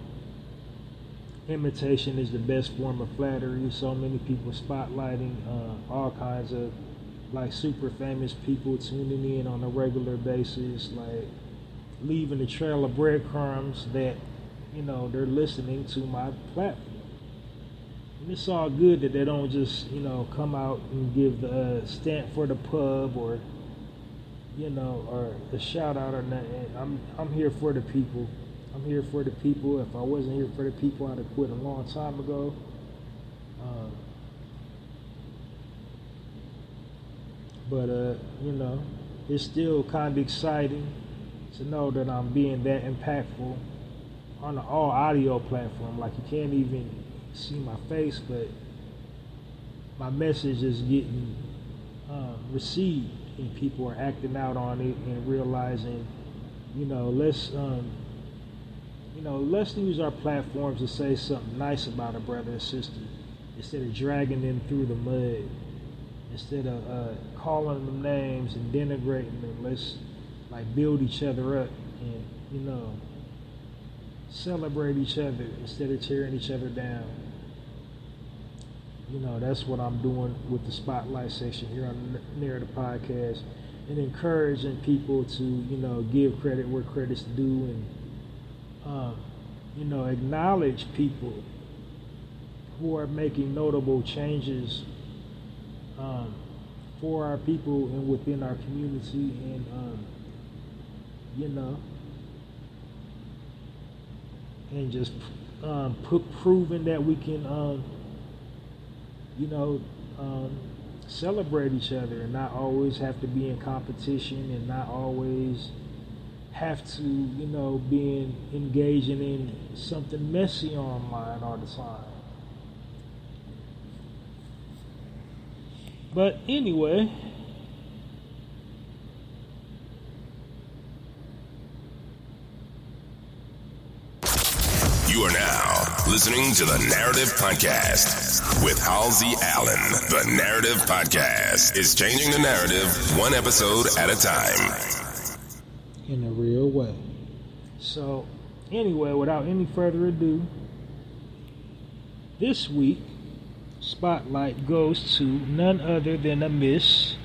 imitation is the best form of flattery. So many people spotlighting all kinds of like super famous people tuning in on a regular basis, like leaving a trail of breadcrumbs that, you know, they're listening to my platform. And it's all good that they don't just, you know, come out and give the stamp for the pub or, you know, or the shout out or nothing. I'm here for the people. I'm here for the people. If I wasn't here for the people, I'd have quit a long time ago. But you know, it's still kind of exciting to know that I'm being that impactful on an all audio platform. Like, you can't even see my face, but my message is getting received, and people are acting out on it and realizing, you know, let's use our platforms to say something nice about a brother or sister instead of dragging them through the mud. Instead of calling them names and denigrating them, let's like build each other up and, you know, celebrate each other instead of tearing each other down. You know, that's what I'm doing with the Spotlight section here on the Narrator podcast, and encouraging people to, you know, give credit where credit's due, and you know, acknowledge people who are making notable changes for our people and within our community, and you know, and just proving that we can you know, celebrate each other and not always have to be in competition, and not always have to, you know, be engaging in something messy online all the time. But anyway,
you are now listening to the Narrative Podcast with Halsey Allen. The Narrative Podcast is changing the narrative one episode at a time.
In a real way. So, anyway, without any further ado, this week, Spotlight goes to none other than a Miss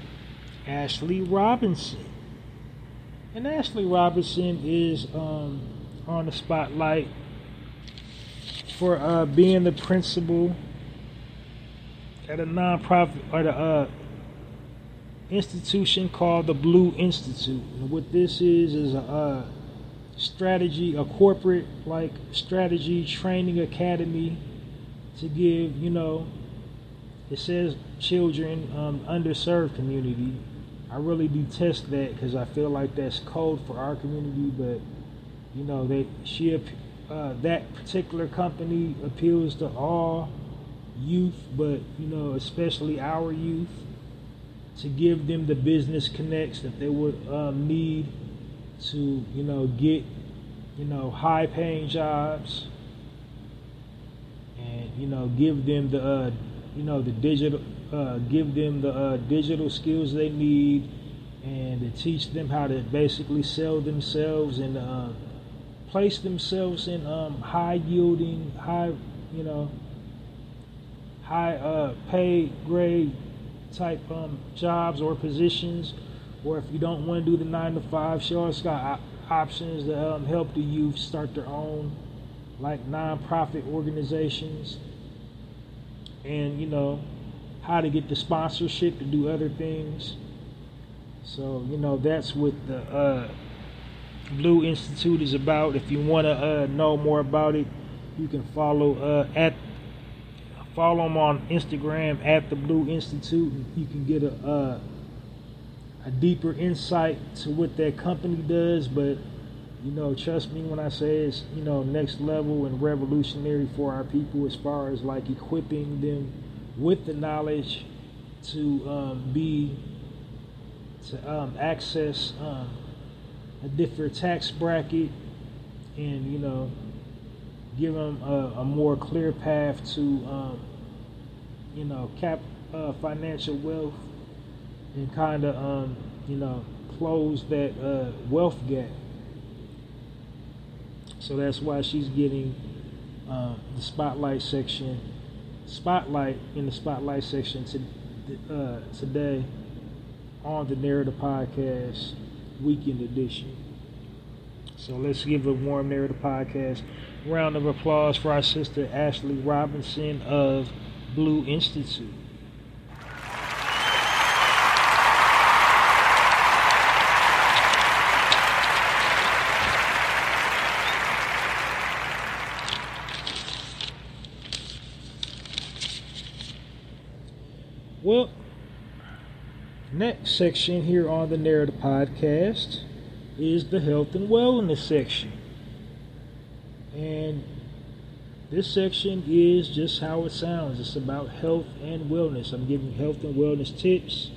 Ashley Robinson. And Ashley Robinson is on the Spotlight for being the principal at a nonprofit, or the institution called the Blue Institute. And what this is a strategy, a corporate like strategy training academy to give, you know, it says children, underserved community. I really detest that, because I feel like that's code for our community. But you know, that particular company appeals to all youth, but you know, especially our youth, to give them the business connects that they would need to, you know, get, you know, high paying jobs, and you know, give them the you know, the digital digital skills they need, and to teach them how to basically sell themselves, and place themselves in high yielding, high paid grade type jobs or positions, or if you don't want to do the 9 to 5, she also got options to help the youth start their own like non-profit organizations, and how to get the sponsorship to do other things. So that's what the Blue Institute is about. If you want to know more about it, you can follow them on Instagram at the Blue Institute, and you can get a deeper insight to what that company does. But trust me when I say it's next level and revolutionary for our people, as far as like equipping them with the knowledge to access a different tax bracket, and give them a more clear path to financial wealth, and kind of close that wealth gap. So that's why she's getting the spotlight in the spotlight section today on the Narrator Podcast Weekend Edition. So let's give a warm Narrator Podcast round of applause for our sister Ashley Robinson of Blue Institute. Well, next section here on the Narrator Podcast is the health and wellness section. And this section is just how it sounds. It's about health and wellness. I'm giving health and wellness tips.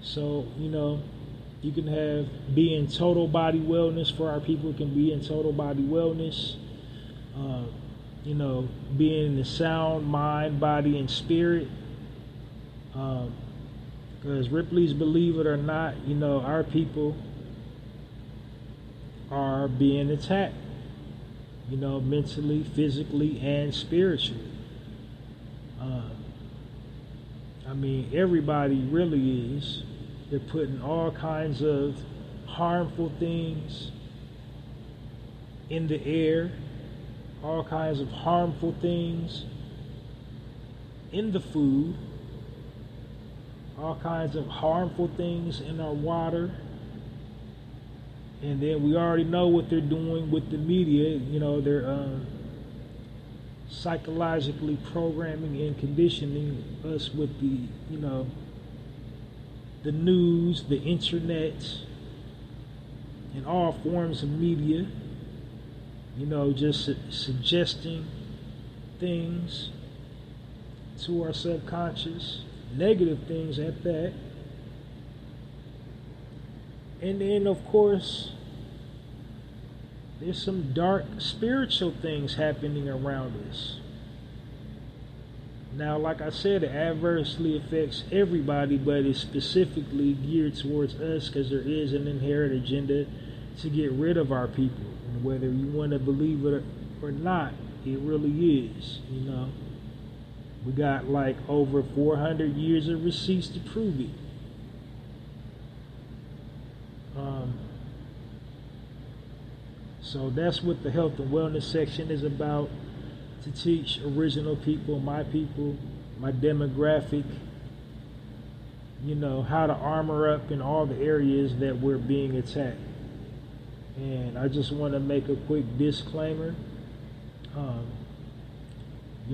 So, you can be in total body wellness. For our people, can be in total body wellness. Being in the sound mind, body, and spirit. Because Ripley's Believe It or Not, our people are being attacked, mentally, physically, and spiritually. Everybody really is. They're putting all kinds of harmful things in the air, all kinds of harmful things in the food, all kinds of harmful things in our water. And then we already know what they're doing with the media. They're psychologically programming and conditioning us with the news, the internet, and all forms of media. Just suggesting things to our subconscious, negative things at that. And then, of course, there's some dark spiritual things happening around us. Now, like I said, it adversely affects everybody, but it's specifically geared towards us because there is an inherent agenda to get rid of our people. And whether you want to believe it or not, it really is, We got like over 400 years of receipts to prove it. So that's what the health and wellness section is about, to teach original people, my demographic, how to armor up in all the areas that we're being attacked. And I just want to make a quick disclaimer.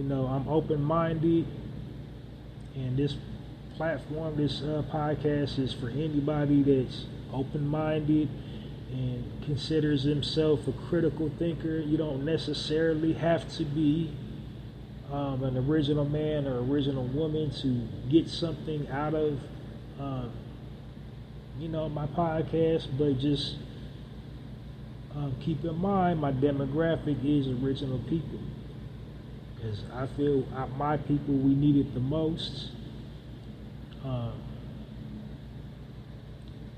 I'm open-minded, and this platform, this podcast is for anybody that's open-minded and considers himself a critical thinker. You don't necessarily have to be an original man or original woman to get something out of my podcast, but just keep in mind my demographic is original people, because I feel my people, we need it the most,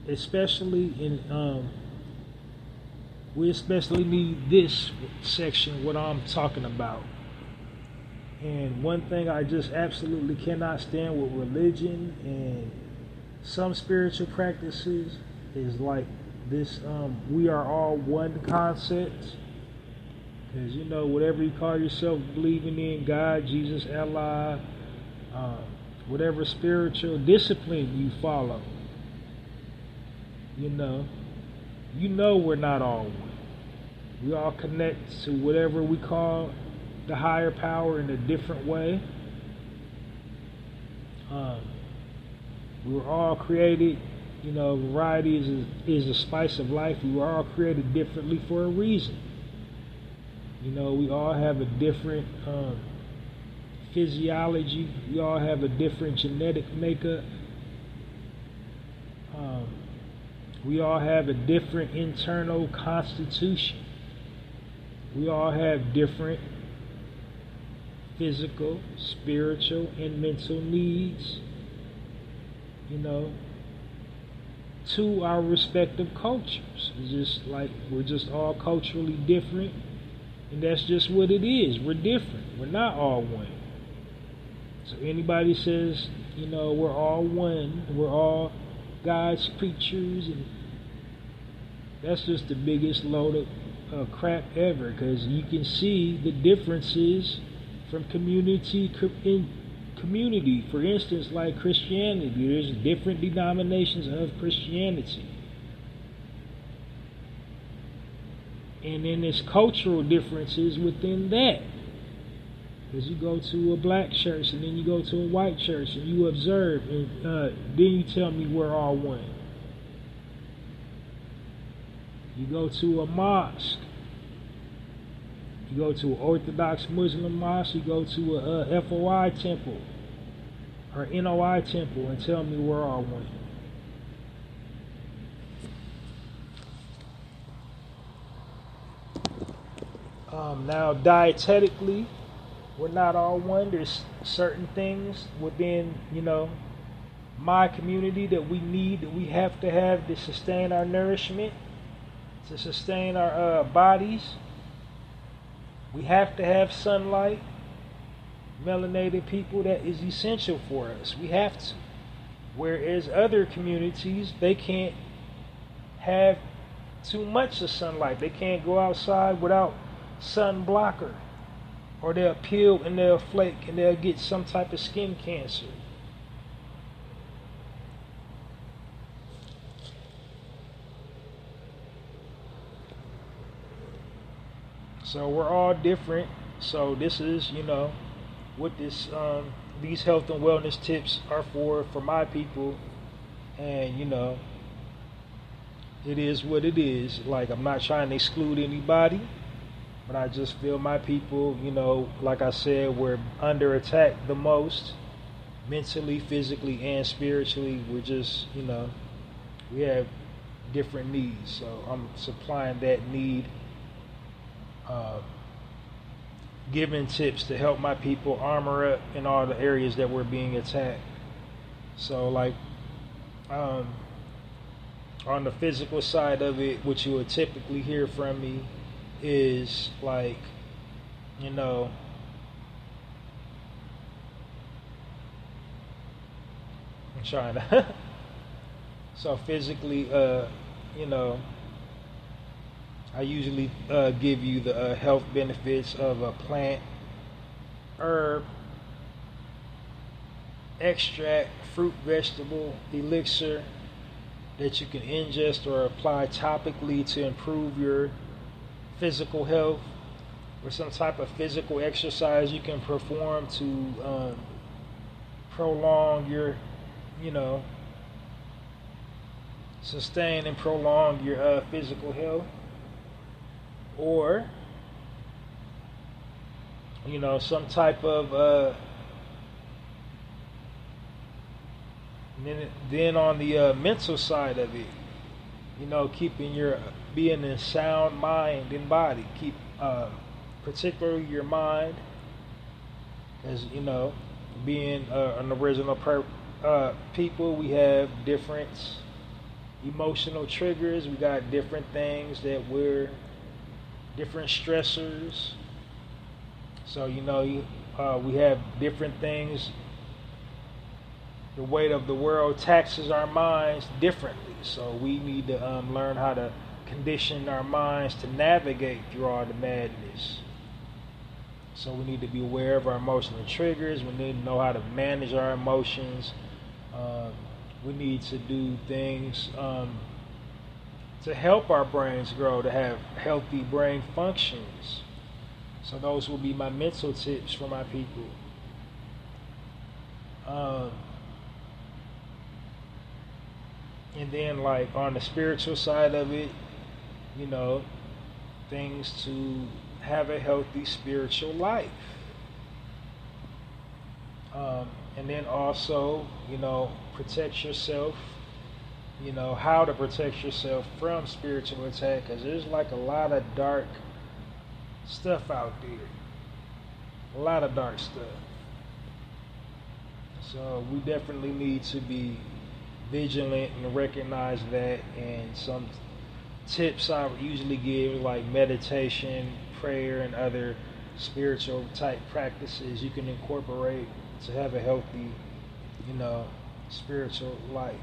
especially in We especially need this section, what I'm talking about. And one thing I just absolutely cannot stand with religion and some spiritual practices is like this we are all one concept. Because, you know, whatever you call yourself believing in, God, Jesus, Allah, whatever spiritual discipline you follow, you know we're not all one. We all connect to whatever we call the higher power in a different way. We were all created, you know, variety is a spice of life. We were all created differently for a reason. You know, we all have a different physiology. We all have a different genetic makeup. We all have a different internal constitution. We all have different physical, spiritual, and mental needs, you know, to our respective cultures. It's just like we're just all culturally different, and that's just what it is. We're different. We're not all one. So anybody says, you know, we're all one, we're all God's creatures, and that's just the biggest load of crap ever, because you can see the differences from community in community. For instance, like Christianity, there's different denominations of Christianity, and then there's cultural differences within that. Because you go to a black church and then you go to a white church and you observe, and then you tell me we're all one. You go to a mosque, you go to an Orthodox Muslim mosque, you go to a FOI temple or NOI temple, and tell me we're all one. Now, dietetically, we're not all one. There's certain things within, you know, my community that we need, that we have to have to sustain our nourishment, to sustain our bodies. We have to have sunlight. Melanated people, that is essential for us. We have to. Whereas other communities, they can't have too much of sunlight. They can't go outside without sun blocker, or they'll peel and they'll flake and they'll get some type of skin cancer. So we're all different. So this is, you know, what this these health and wellness tips are for my people. And, you know, it is what it is. Like, I'm not trying to exclude anybody, but I just feel my people, you know, like I said, we're under attack the most, mentally, physically, and spiritually. We're just, you know, we have different needs. So I'm supplying that need, giving tips to help my people armor up in all the areas that we're being attacked. So, like, on the physical side of it, what you would typically hear from me is, like, you know, I'm trying to so physically, you know, I usually give you the health benefits of a plant, herb, extract, fruit, vegetable, elixir that you can ingest or apply topically to improve your physical health, or some type of physical exercise you can perform to prolong your, you know, sustain and prolong your physical health. Or, you know, some type of then on the mental side of it, you know, being in sound mind and body, keep particularly your mind, as you know, being an original people, we have different emotional triggers. We got different things that we're different stressors. So we have different things. The weight of the world taxes our minds differently. So we need to learn how to condition our minds to navigate through all the madness. So we need to be aware of our emotional triggers. We need to know how to manage our emotions. We need to do things to help our brains grow, to have healthy brain functions. So those will be my mental tips for my people. And then, like, on the spiritual side of it, things to have a healthy spiritual life. And then also, protect yourself, how to protect yourself from spiritual attack, because there's like a lot of dark stuff out there. A lot of dark stuff. So we definitely need to be vigilant and recognize that. And some tips I usually give, like meditation, prayer, and other spiritual type practices you can incorporate to have a healthy, spiritual life.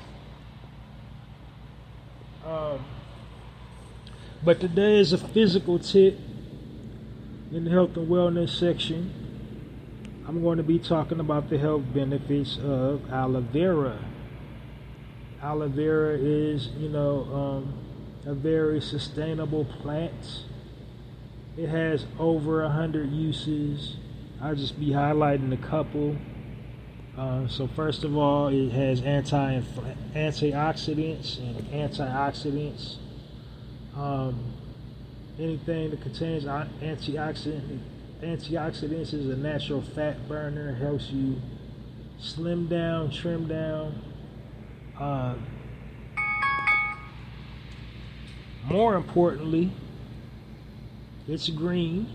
But today is a physical tip in the health and wellness section. I'm going to be talking about the health benefits of aloe vera. Aloe vera is, a very sustainable plant. It has over 100 uses. I'll just be highlighting a couple. So first of all, it has antioxidants and antioxidants. Anything that contains antioxidants is a natural fat burner. It helps you slim down, trim down. More importantly, it's green.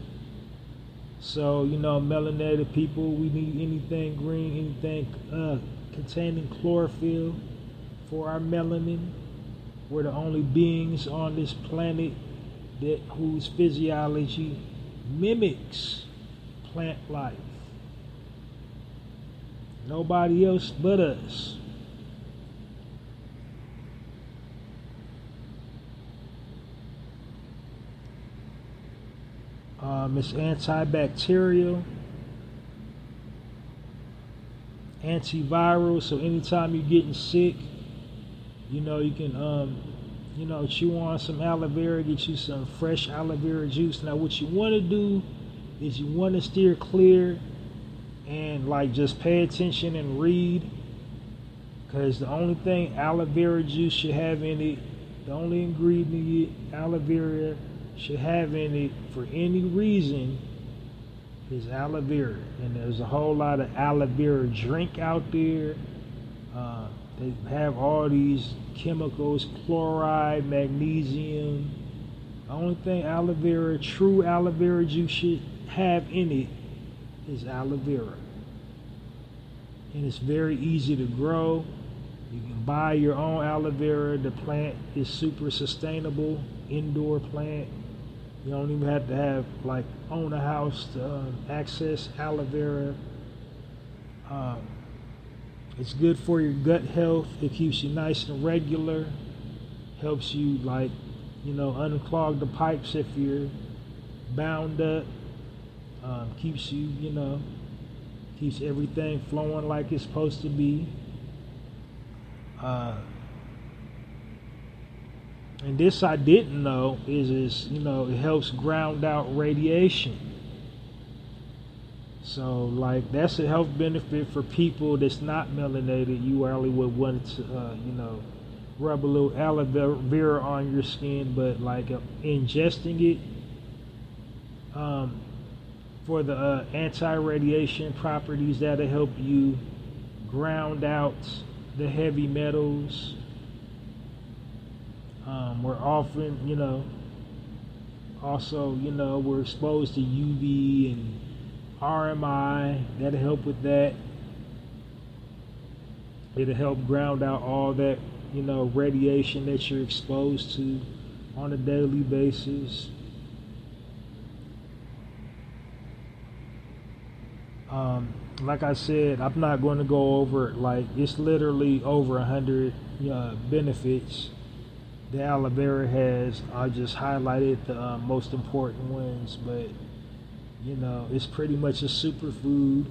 So, melanated people, we need anything green, anything containing chlorophyll for our melanin. We're the only beings on this planet whose physiology mimics plant life. Nobody else but us. It's antibacterial, antiviral. So anytime you're getting sick, you can chew on some aloe vera, get you some fresh aloe vera juice. Now what you want to do is you want to steer clear and just pay attention and read, because the only thing aloe vera juice should have in it, the only ingredient aloe vera should have in it for any reason is aloe vera. And there's a whole lot of aloe vera drink out there. They have all these chemicals, chloride, magnesium. The only thing true aloe vera juice should have in it is aloe vera. And it's very easy to grow. You can buy your own aloe vera. The plant is super sustainable, indoor plant. You don't even have to own a house to access aloe vera. It's good for your gut health. It keeps you nice and regular. Helps you unclog the pipes if you're bound up. Keeps you, keeps everything flowing like it's supposed to be. And this I didn't know is it helps ground out radiation. So that's a health benefit for people that's not melanated. You really would want to rub a little aloe vera on your skin, but ingesting it for the anti-radiation properties, that'll help you ground out the heavy metals. We're often, we're exposed to UV and RMI. That'll help with that. It'll help ground out all that radiation that you're exposed to on a daily basis. Like I said, I'm not going to go over it. Like, it's literally over 100 benefits that aloe vera has. I just highlighted the most important ones, but it's pretty much a superfood,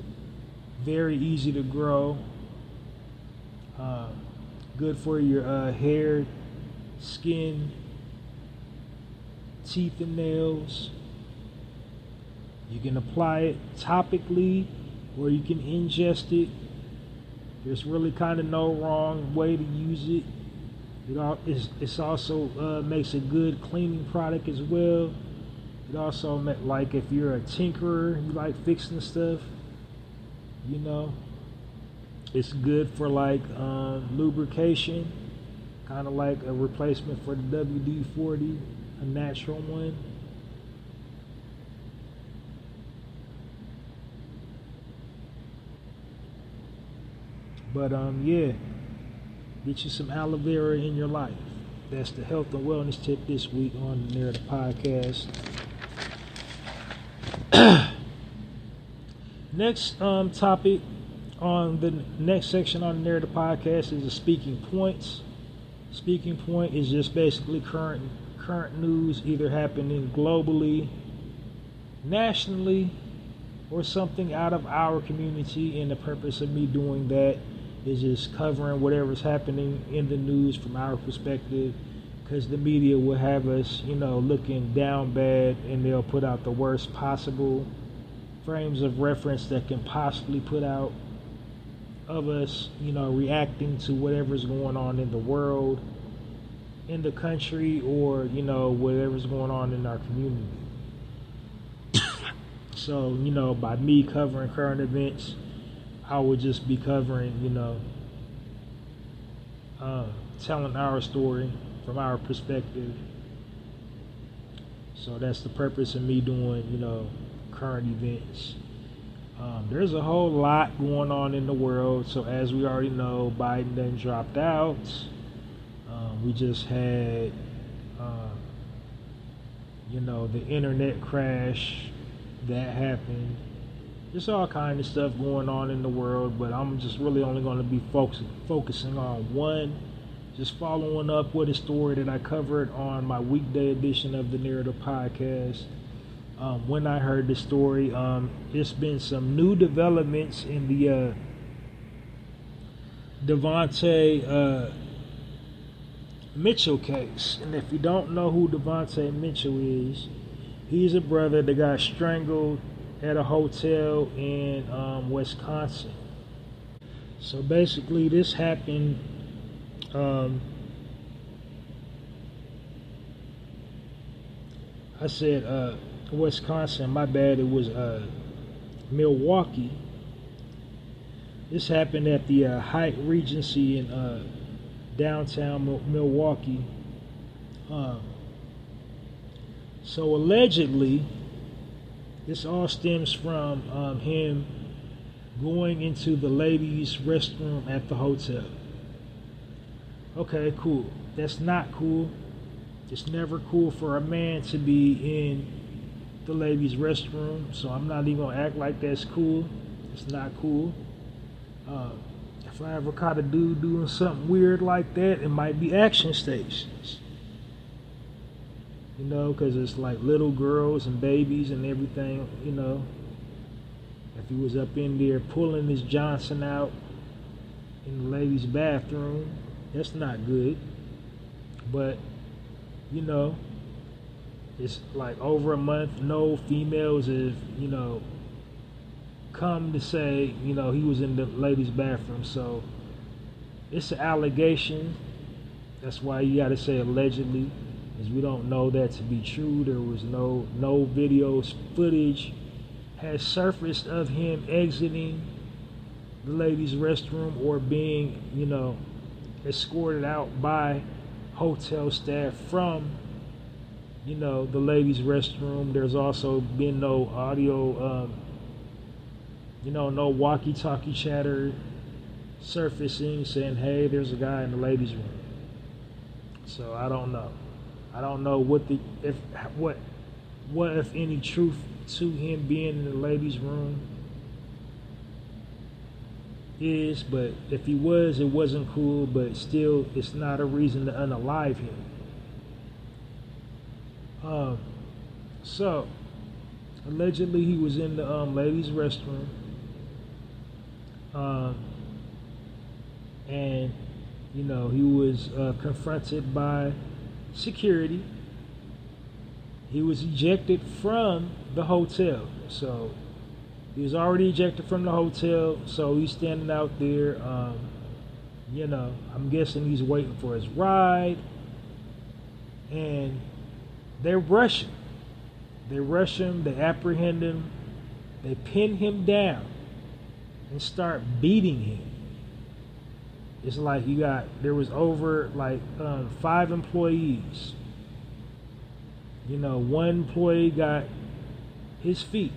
very easy to grow, good for your hair, skin, teeth and nails. You can apply it topically or you can ingest it. There's really kind of no wrong way to use it. It's also makes a good cleaning product as well. It also, like, if you're a tinkerer, you like fixing stuff, it's good for like lubrication, kind of like a replacement for the WD-40, a natural one. But yeah, get you some aloe vera in your life. That's the health and wellness tip this week on the Narrator Podcast. Next topic on the next section on the Narrator Podcast is the speaking points. Speaking point is just basically current news, either happening globally, nationally, or something out of our community. And the purpose of me doing that is just covering whatever's happening in the news from our perspective, because the media will have us, looking down bad, and they'll put out the worst possible frames of reference that can possibly put out of us, reacting to whatever's going on in the world, in the country, or, whatever's going on in our community. So, by me covering current events, I would just be covering, telling our story from our perspective. So that's the purpose of me doing, current events. There's a whole lot going on in the world. So as we already know, Biden done dropped out. We just had, the internet crash that happened. There's all kind of stuff going on in the world, but I'm just really only going to be focusing on one, just following up with a story that I covered on my weekday edition of the Narrator Podcast. When I heard the story, there's been some new developments in the Devontae Mitchell case. And if you don't know who Devontae Mitchell is, he's a brother that got strangled at a hotel in Wisconsin. So basically this happened I said Wisconsin, my bad, it was Milwaukee. This happened at the Hyatt Regency in downtown Milwaukee. So allegedly, this all stems from him going into the ladies' restroom at the hotel. Okay, cool. That's not cool. It's never cool for a man to be in the ladies' restroom, so I'm not even going to act like that's cool. It's not cool. If I ever caught a dude doing something weird like that, it might be action stations. Because it's like little girls and babies and everything, If he was up in there pulling his Johnson out in the ladies' bathroom, that's not good. But, it's like over a month, no females have, come to say, he was in the ladies' bathroom. So it's an allegation. That's why you got to say allegedly, because we don't know that to be true. There was no video footage has surfaced of him exiting the ladies' restroom or being, escorted out by hotel staff from, the ladies' restroom. There's also been no audio, no walkie-talkie chatter surfacing saying, hey, there's a guy in the ladies' room. So I don't know. I don't know what if any truth to him being in the ladies' room is, but if he was, it wasn't cool, but still, it's not a reason to unalive him. So, allegedly he was in the ladies' restroom, and, you know, he was confronted by security. He was ejected from the hotel, so he was already ejected from the hotel, so he's standing out there, you know, I'm guessing he's waiting for his ride, and they rush him. They rush him, they apprehend him, they pin him down and start beating him. It's like there was over like 5 employees. You know, one employee got his feet.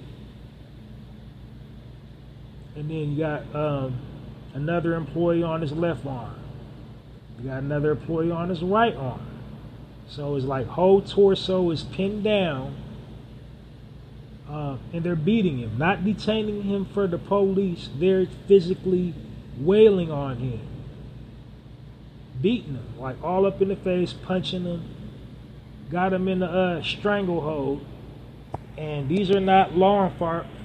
And then you got another employee on his left arm. You got another employee on his right arm. So it's like whole torso is pinned down, and they're beating him, not detaining him for the police. They're physically wailing on him, beating him, like all up in the face, punching him, got him in a stranglehold. And these are not law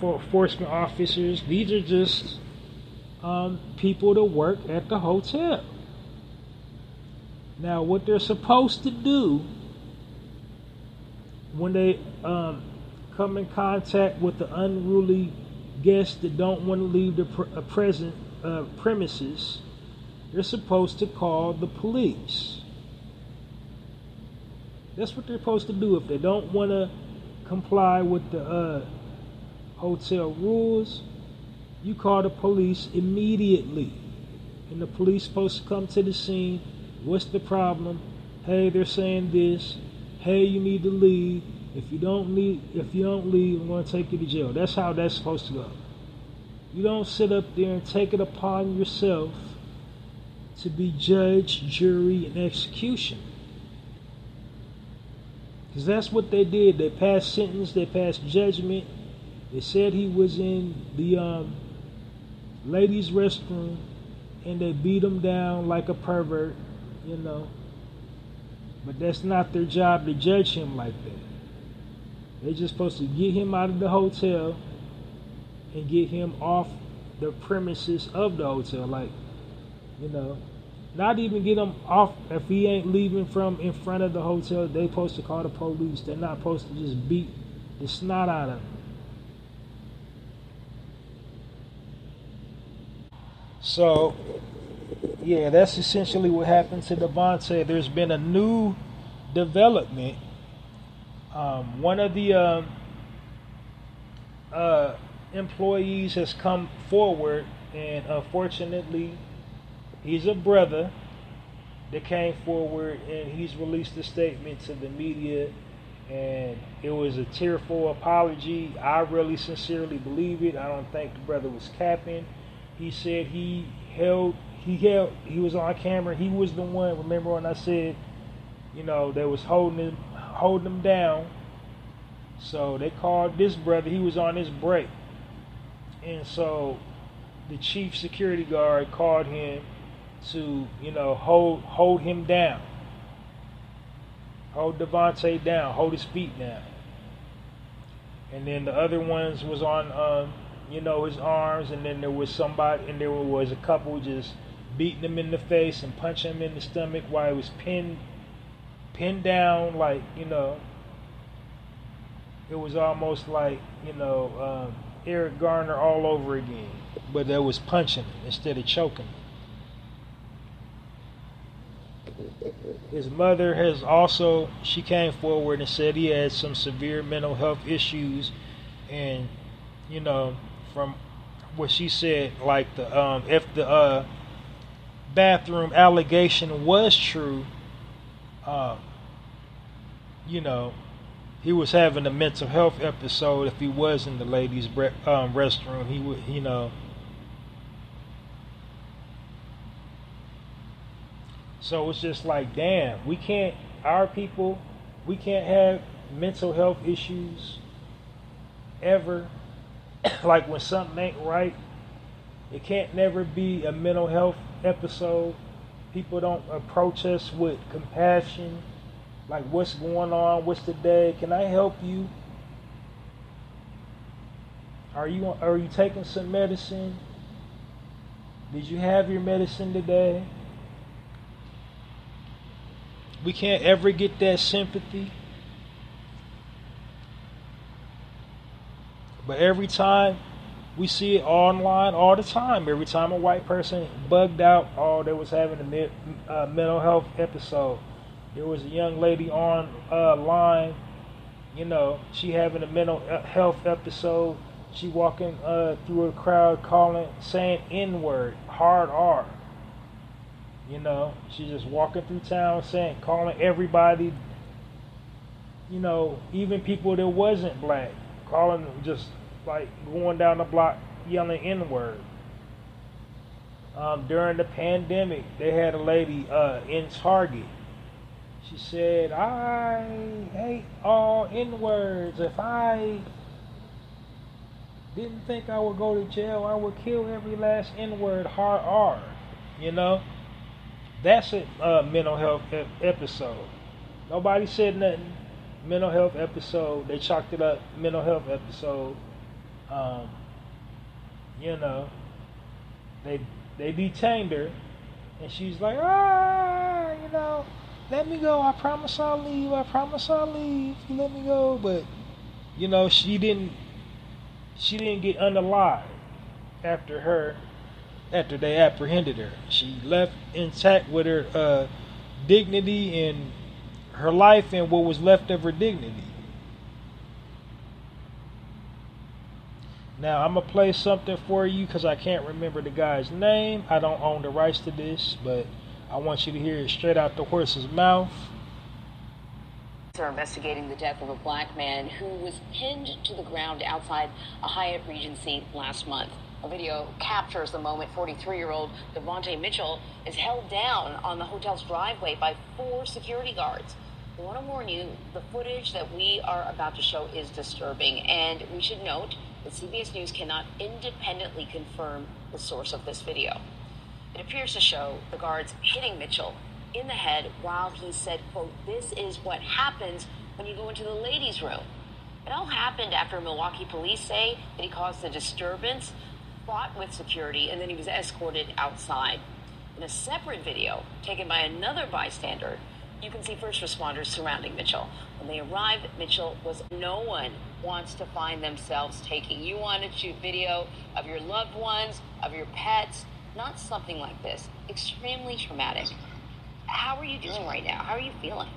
enforcement officers. These are just people that work at the hotel. Now, what they're supposed to do when they come in contact with the unruly guests that don't want to leave the premises, they're supposed to call the police. That's what they're supposed to do. If they don't want to comply with the hotel rules, you call the police immediately. And the police supposed to come to the scene. What's the problem? Hey, they're saying this. Hey, you need to leave. If you don't leave, I'm going to take you to jail. That's how that's supposed to go. You don't sit up there and take it upon yourself to be judge, jury, and execution. Because that's what they did. They passed sentence, they passed judgment. They said he was in the ladies' restroom, and they beat him down like a pervert, you know. But that's not their job to judge him like that. They're just supposed to get him out of the hotel and get him off the premises of the hotel. Like, you know, not even get him off. If he ain't leaving from in front of the hotel, they supposed to call the police. They're not supposed to just beat the snot out of him. So, yeah, that's essentially what happened to Devontae. There's been a new development. One of the employees has come forward, and unfortunately, he's a brother that came forward, and he's released a statement to the media, and it was a tearful apology. I really sincerely believe it. I don't think the brother was capping. He said he was on camera. He was the one. Remember when I said, you know, they was holding him down. So they called this brother. He was on his break, and so the chief security guard called him to, you know, hold him down, hold Devontae down, hold his feet down. And then the other ones was on, you know, his arms, and then there was a couple just beating him in the face and punching him in the stomach while he was pinned down, like, you know, it was almost like, you know, Eric Garner all over again, but that was punching him instead of choking him. His mother has also, she came forward and said he had some severe mental health issues, and, you know, from what she said, like if the bathroom allegation was true, you know, he was having a mental health episode. If he was in the ladies' restroom, he would, you know. So it's just like, damn, our people, we can't have mental health issues ever. Like when something ain't right, it can't never be a mental health episode. People don't approach us with compassion. Like, what's going on? What's the day? Can I help you? Are you taking some medicine? Did you have your medicine today? We can't ever get that sympathy. But every time we see it online, all the time, every time a white person bugged out, oh, they was having a mental health episode. There was a young lady on line, you know, she having a mental health episode. She walking through a crowd saying N-word, hard R. You know, she just walking through town calling everybody, you know, even people that wasn't black, calling them, just like going down the block yelling N-word. During the pandemic, they had a lady in Target. She said, I hate all N-words. If I didn't think I would go to jail, I would kill every last N-word, hard R. You know? That's a mental health episode. Nobody said nothing. Mental health episode. They chalked it up. Mental health episode. You know, they detained her, and she's like, you know, let me go. I promise I'll leave. I promise I'll leave. You let me go. But you know, she didn't get unalive after they apprehended her. She left intact with her dignity and her life and what was left of her dignity. Now, I'm going to play something for you because I can't remember the guy's name. I don't own the rights to this, but I want you to hear it straight out the horse's mouth.
Are investigating the death of a black man who was pinned to the ground outside a Hyatt Regency last month. A video captures the moment 43-year-old Devontae Mitchell is held down on the hotel's driveway by 4 security guards. I want to warn you, the footage that we are about to show is disturbing, and we should note that CBS News cannot independently confirm the source of this video. It appears to show the guards hitting Mitchell in the head while he said, quote, "This is what happens when you go into the ladies' room." It all happened after Milwaukee police say that he caused a disturbance, fought with security, and then he was escorted outside. In a separate video taken by another bystander, you can see first responders surrounding Mitchell. When they arrived, Mitchell was no one wants to find themselves taking. You want to shoot video of your loved ones, of your pets, not something like this. Extremely traumatic. How are you doing right now? How are you feeling?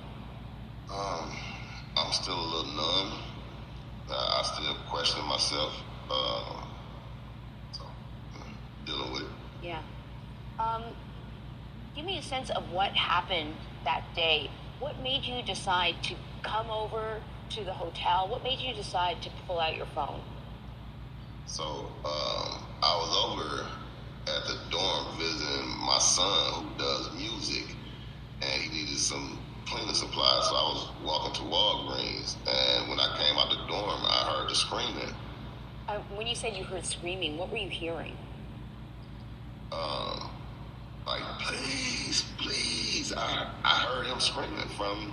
I'm still a little numb. I still question myself. Dealing with it.
Yeah. Give me a sense of what happened that day. What made you decide to come over to the hotel? What made you decide to pull out your phone?
So, I was over at the dorm visiting my son who does music, and he needed some cleaning supplies, so I was walking to Walgreens, and when I came out the dorm, I heard the screaming.
When you said you heard screaming, what were you hearing?
Like, please, please. I heard him screaming from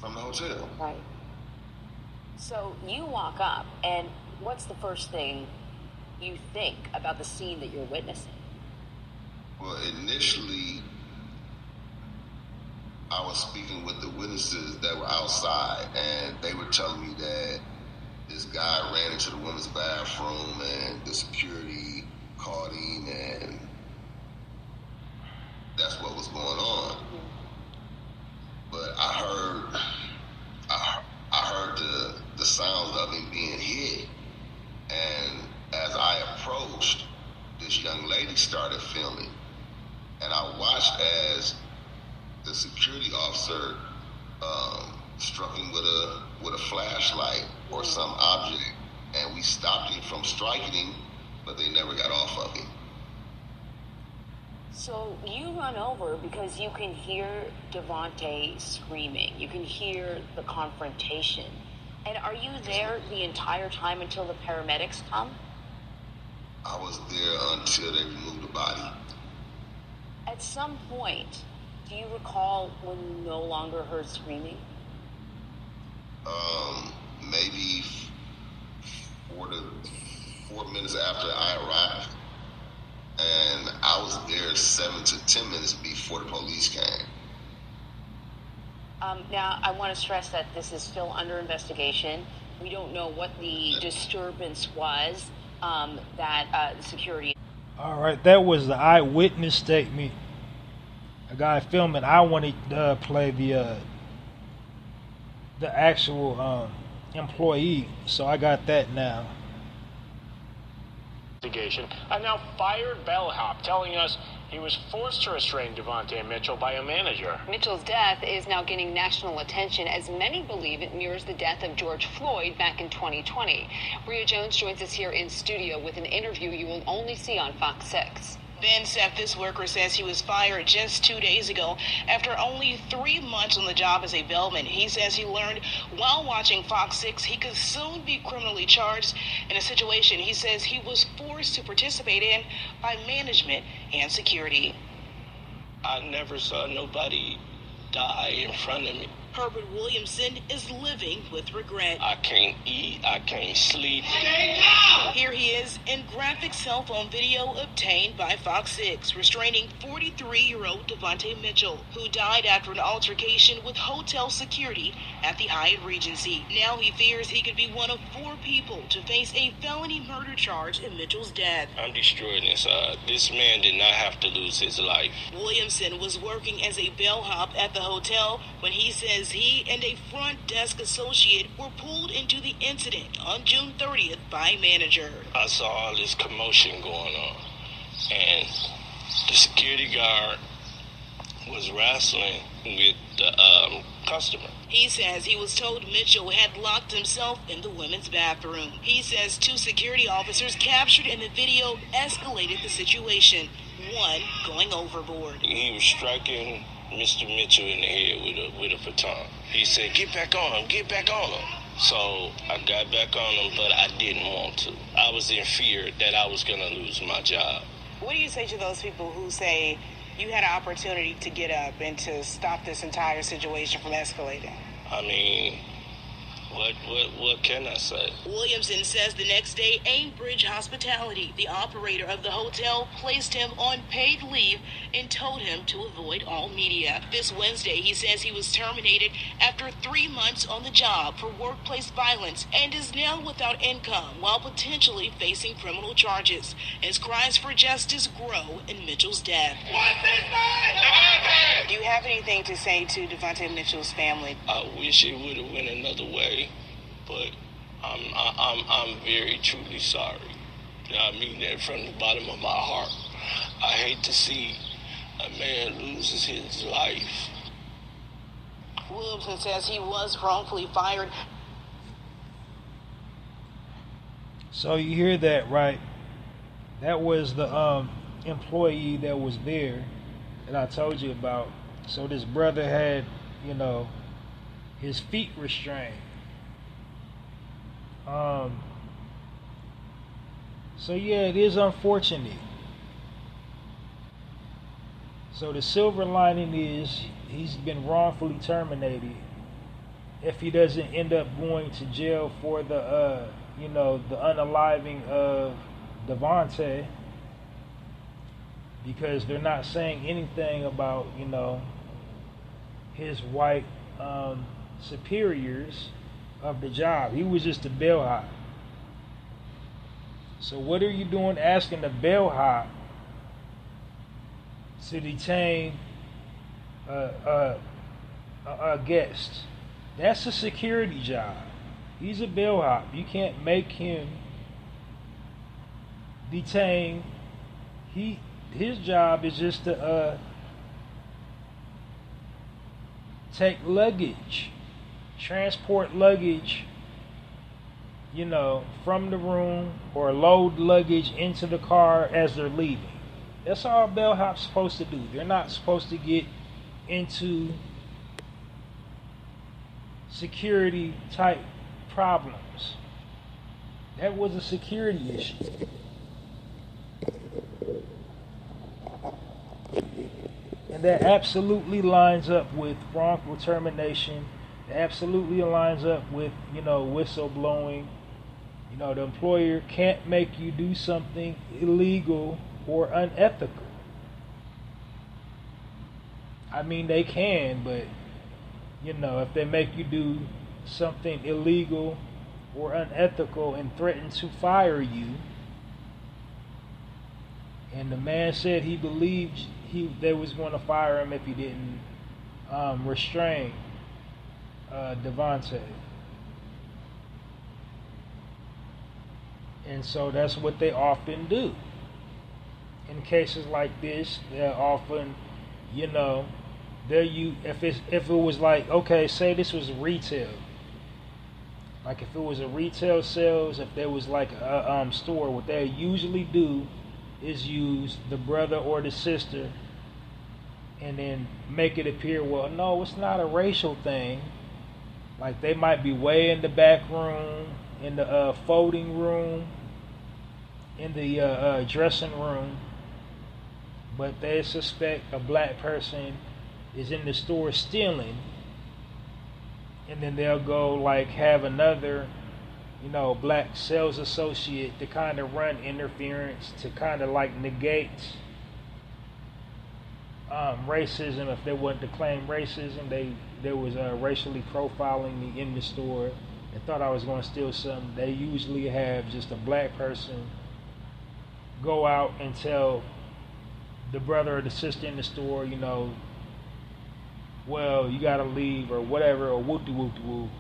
the hotel.
Right. So you walk up, and what's the first thing you think about the scene that you're witnessing?
Well, initially, I was speaking with the witnesses that were outside, and they were telling me that this guy ran into the women's bathroom, and the security caught him, and that's what was going on. But I heard the sounds of him being hit, and as I approached, this young lady started filming, and I watched as the security officer struck him with a flashlight or some object, and we stopped him from striking him, but they never got off of him.
So you run over because you can hear Devontae screaming. You can hear the confrontation. And are you there the entire time until the paramedics come?
I was there until they removed the body.
At some point, do you recall when you no longer heard screaming?
Maybe 4 minutes after I arrived. And I was there 7 to 10 minutes before the police came.
Now, I want to stress that this is still under investigation. We don't know what the disturbance was that the security...
All right, that was the eyewitness statement. A guy filming. I wanted to play the actual employee, so I got that now.
A now fired bellhop telling us he was forced to restrain Devontae Mitchell by a manager.
Mitchell's death is now gaining national attention as many believe it mirrors the death of George Floyd back in 2020. Bria Jones joins us here in studio with an interview you will only see on Fox 6.
Ben Seth, this worker, says he was fired just 2 days ago after only 3 months on the job as a bellman. He says he learned while watching Fox 6 he could soon be criminally charged in a situation he says he was forced to participate in by management and security.
I never saw nobody die in front of me.
Herbert Williamson is living with regret.
I can't eat, I can't sleep.
Here he is in graphic cell phone video obtained by Fox 6, restraining 43-year-old Devontae Mitchell, who died after an altercation with hotel security at the Hyatt Regency. Now he fears he could be one of 4 people to face a felony murder charge in Mitchell's death.
I'm destroyed inside. This man did not have to lose his life.
Williamson was working as a bellhop at the hotel when he says he and a front desk associate were pulled into the incident on June 30th by a manager.
I saw all this commotion going on, and the security guard was wrestling with the customer.
He says he was told Mitchell had locked himself in the women's bathroom. He says 2 security officers captured in the video escalated the situation, one going overboard.
He was striking Mr. Mitchell in the head with a baton. He said, "Get back on him, get back on him." So I got back on him, but I didn't want to. I was in fear that I was going to lose my job.
What do you say to those people who say you had an opportunity to get up and to stop this entire situation from escalating?
I mean, what can I say?
Williamson says the next day, Aimbridge Hospitality, the operator of the hotel, placed him on paid leave and told him to avoid all media. This Wednesday, he says he was terminated after 3 months on the job for workplace violence and is now without income while potentially facing criminal charges as cries for justice grow in Mitchell's death. Do you have anything to say to Devontae Mitchell's family?
I wish it would have went another way, but I'm very truly sorry. I mean that from the bottom of my heart. I hate to see a man loses his life.
Williamson says he was wrongfully fired.
So you hear that, right? That was the employee that was there that I told you about. So this brother had, his feet restrained. So yeah, it is unfortunate. So the silver lining is he's been wrongfully terminated. If he doesn't end up going to jail for the the unaliving of Devontae, because they're not saying anything about his white superiors of the job. He was just a bellhop. So what are you doing asking the bellhop to detain a guest? That's a security job. He's a bellhop. You can't make him detain. His job is just to take luggage, transport luggage, from the room, or load luggage into the car as they're leaving. That's all bellhop's supposed to do. They're not supposed to get into security type problems. That was a security issue. And that absolutely lines up with wrongful termination. It absolutely lines up with, whistleblowing. The employer can't make you do something illegal or unethical. I mean, they can, but, if they make you do something illegal or unethical and threaten to fire you, and the man said he believed they was going to fire him if he didn't restrain Devontae. And so that's what they often do. In cases like this, they're often, if it was like, okay, say this was retail. Like if it was a retail sales, if there was like a store, what they usually do is use the brother or the sister and then make it appear, well, no, it's not a racial thing. Like they might be way in the back room, in the folding room, in the dressing room, but they suspect a black person is in the store stealing, and then they'll go like have another, black sales associate to kind of run interference to kind of like negate racism. If they wanted to claim racism, there was racially profiling me in the store and thought I was going to steal something. They usually have just a black person go out and tell the brother or the sister in the store, well, you gotta leave or whatever, or whoop-de-whoop-de-whoop.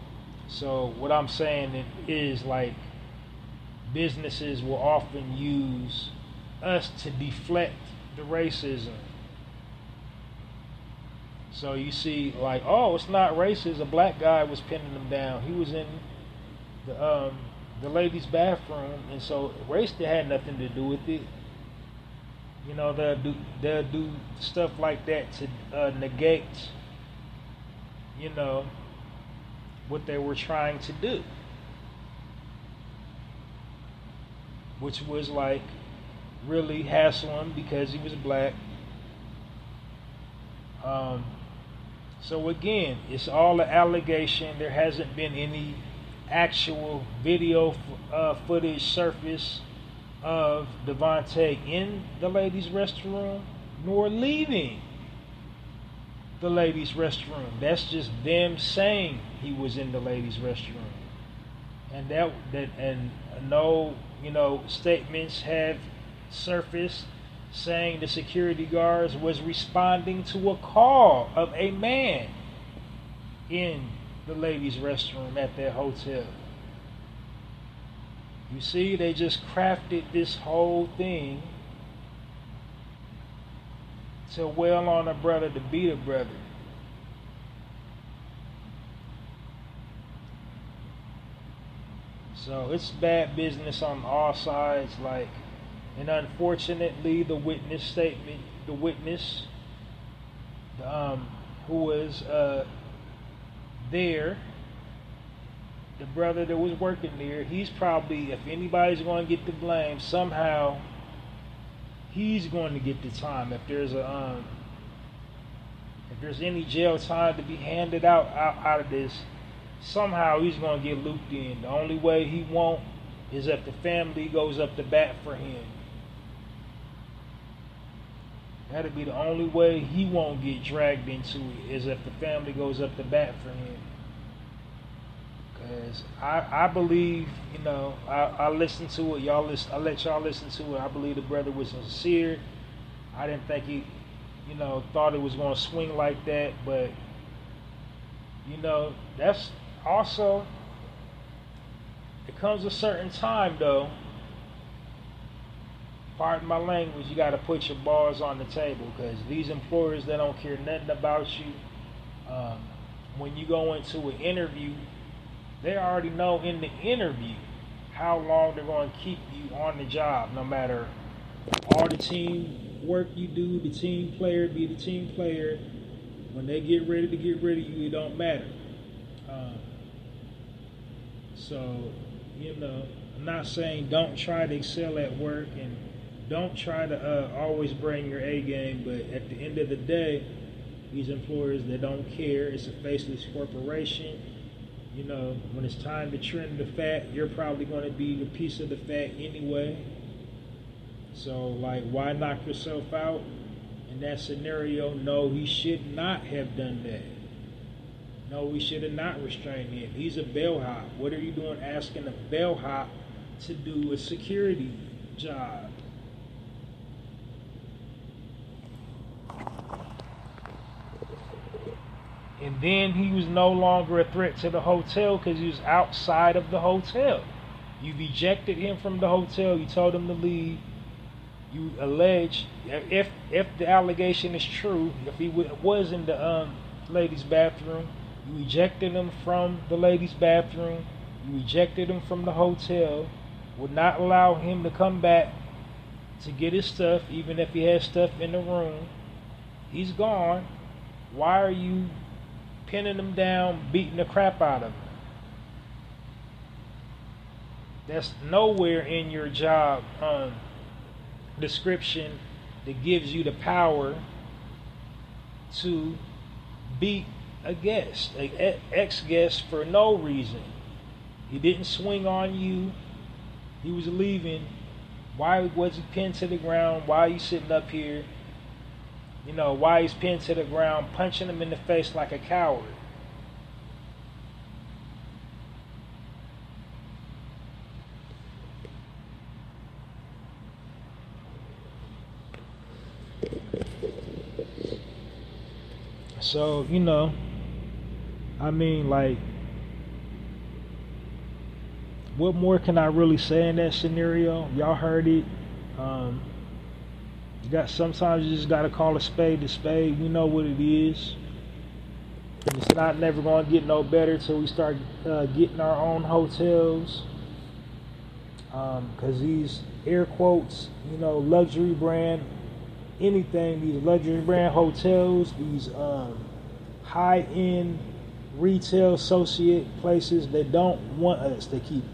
So what I'm saying is like businesses will often use us to deflect the racism. So you see like, oh, it's not racist. A black guy was pinning them down. He was in the ladies' bathroom, and so race had nothing to do with it. They'll do stuff like that to negate, what they were trying to do, which was like really hassle him because he was black. So again, it's all an allegation. There hasn't been any actual video footage surface of Devontae in the ladies' restroom nor leaving the ladies' restroom. That's just them saying he was in the ladies' restroom, and and no statements have surfaced saying the security guards was responding to a call of a man in the ladies' restroom at their hotel. You see, they just crafted this whole thing to wail on a brother to beat a brother. So it's bad business on all sides, and unfortunately the witness, who was there, the brother that was working there, he's probably, if anybody's going to get the blame, somehow he's going to get the time. If there's any jail time to be handed out of this, somehow he's going to get looped in. The only way he won't is if the family goes up to bat for him. That'll be the only way he won't get dragged into it, is if the family goes up to bat for him. Because I believe, I listened to it. I let y'all listen to it. I believe the brother was sincere. I didn't think he, thought it was going to swing like that. But, that's also, it comes a certain time, though. Pardon my language, you got to put your balls on the table, because these employers, they don't care nothing about you. When you go into an interview, they already know in the interview how long they're going to keep you on the job, no matter all the team work you do, the team player, be the team player. When they get ready to get rid of you, it don't matter. So, I'm not saying don't try to excel at work and don't try to always bring your A game, but at the end of the day, these employers, they don't care. It's a faceless corporation. When it's time to trim the fat, you're probably going to be the piece of the fat anyway. So, why knock yourself out in that scenario? No, he should not have done that. No, we should have not restrained him. He's a bellhop. What are you doing asking a bellhop to do a security job? And then he was no longer a threat to the hotel because he was outside of the hotel. You've ejected him from the hotel. You told him to leave. You allege, if the allegation is true, if he was in the ladies' bathroom, you ejected him from the ladies' bathroom. You ejected him from the hotel. Would not allow him to come back to get his stuff, even if he has stuff in the room. He's gone. Why are you pinning him down, beating the crap out of him? That's nowhere in your job description that gives you the power to beat a guest, an ex-guest, for no reason. He didn't swing on you. He was leaving. Why was he pinned to the ground? Why are you sitting up here? Why he's pinned to the ground, punching him in the face like a coward. So, what more can I really say in that scenario? Y'all heard it. Sometimes you just gotta call a spade. We know what it is. And it's not never gonna get no better till we start getting our own hotels. Cause these air quotes, luxury brand, anything, these luxury brand hotels, these high-end retail associate places, they don't want us. They keep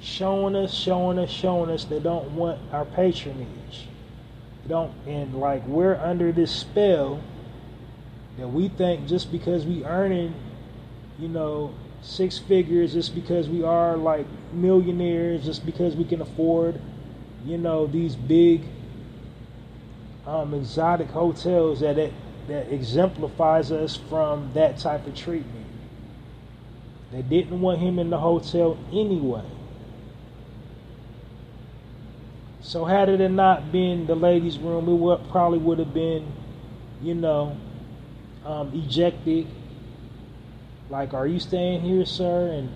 showing us. They don't want our patronage. We're under this spell that we think just because we earning, six figures, just because we are millionaires, just because we can afford, these big exotic hotels, that exemplifies us from that type of treatment. They didn't want him in the hotel anyway. So had it not been the ladies' room, it probably would have been, ejected. Are you staying here, sir?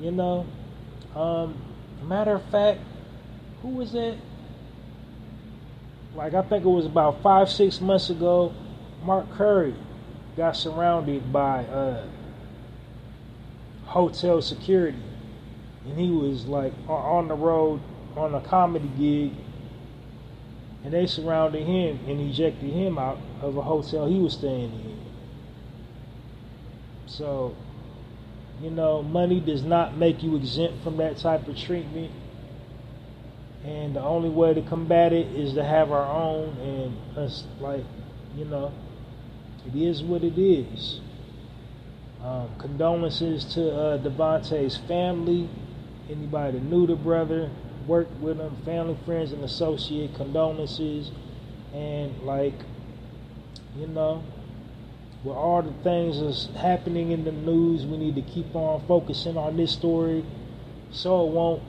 And, matter of fact, who was that? I think it was about 5-6 months ago, Mark Curry got surrounded by hotel security. And he was on the road on a comedy gig, and they surrounded him and ejected him out of a hotel he was staying in. So, money does not make you exempt from that type of treatment. And the only way to combat it is to have our own, and us, it is what it is. Condolences to Devontae's family, anybody that knew the brother, worked with him, family, friends, and associate, condolences. And with all the things that's happening in the news, we need to keep on focusing on this story so it won't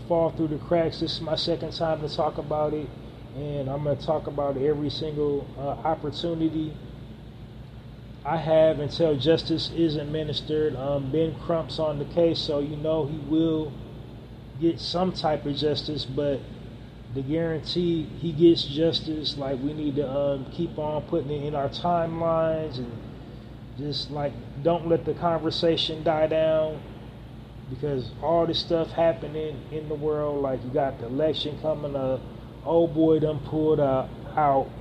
fall through the cracks. This is my second time to talk about it, and I'm going to talk about it every single opportunity I have until justice is administered. Ben Crump's on the case, so he will get some type of justice, but to guarantee he gets justice, we need to keep on putting it in our timelines, and just don't let the conversation die down, because all this stuff happening in the world, you got the election coming up, Old boy done pulled out,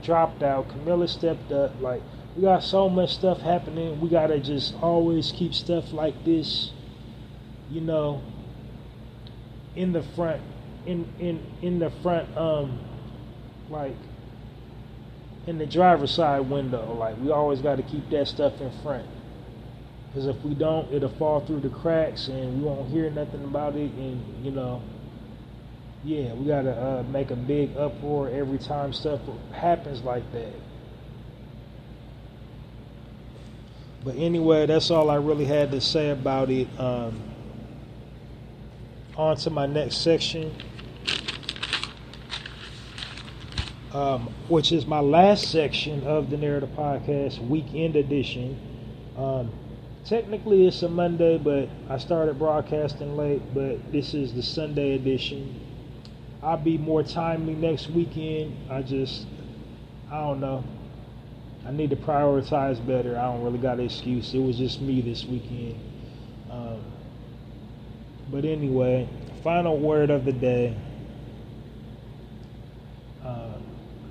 dropped out. Camilla stepped up. Like, we got so much stuff happening. We gotta just always keep stuff like this, you know, in the front, in the front, like in the driver's side window. Like, we always got to keep that stuff in front, because if we don't, it'll fall through the cracks and we won't hear nothing about it. And you know, yeah, we gotta make a big uproar every time stuff happens like that. But anyway, that's all I really had to say about it. On to my next section, which is my last section of the Narrative Podcast, weekend edition. Technically it's a Monday, but I started broadcasting late, but this is the Sunday edition. I'll be more timely next weekend. I don't know. I need to prioritize better. I don't really got an excuse. It was just me this weekend. But anyway, final word of the day.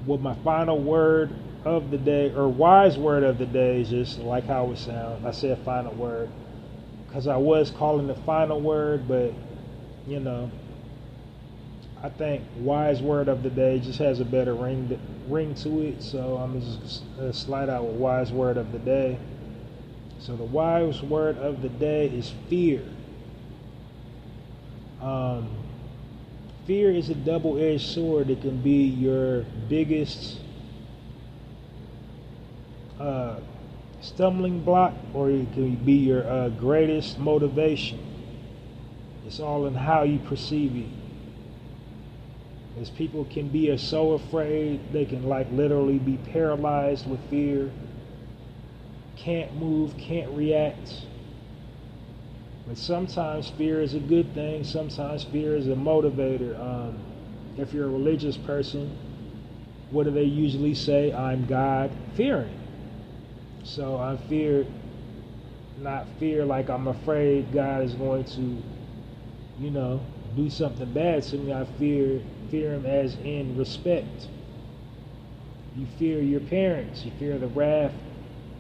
With my final word of the day, or wise word of the day, is just like how it sounds. I said final word because I was calling the final word, but you know, I think wise word of the day just has a better ring to it. So I'm just slide out with wise word of the day. So the wise word of the day is fear. Fear is a double-edged sword. It can be your biggest stumbling block, or it can be your greatest motivation. It's all in how you perceive it. As people can be so afraid, they can like literally be paralyzed with fear, can't move, can't react. But sometimes fear is a good thing. Sometimes fear is a motivator. If you're a religious person, what do they usually say? I'm God fearing. So I fear, not fear like I'm afraid God is going to, you know, do something bad to me. I fear him as in respect. You fear your parents. You fear the wrath,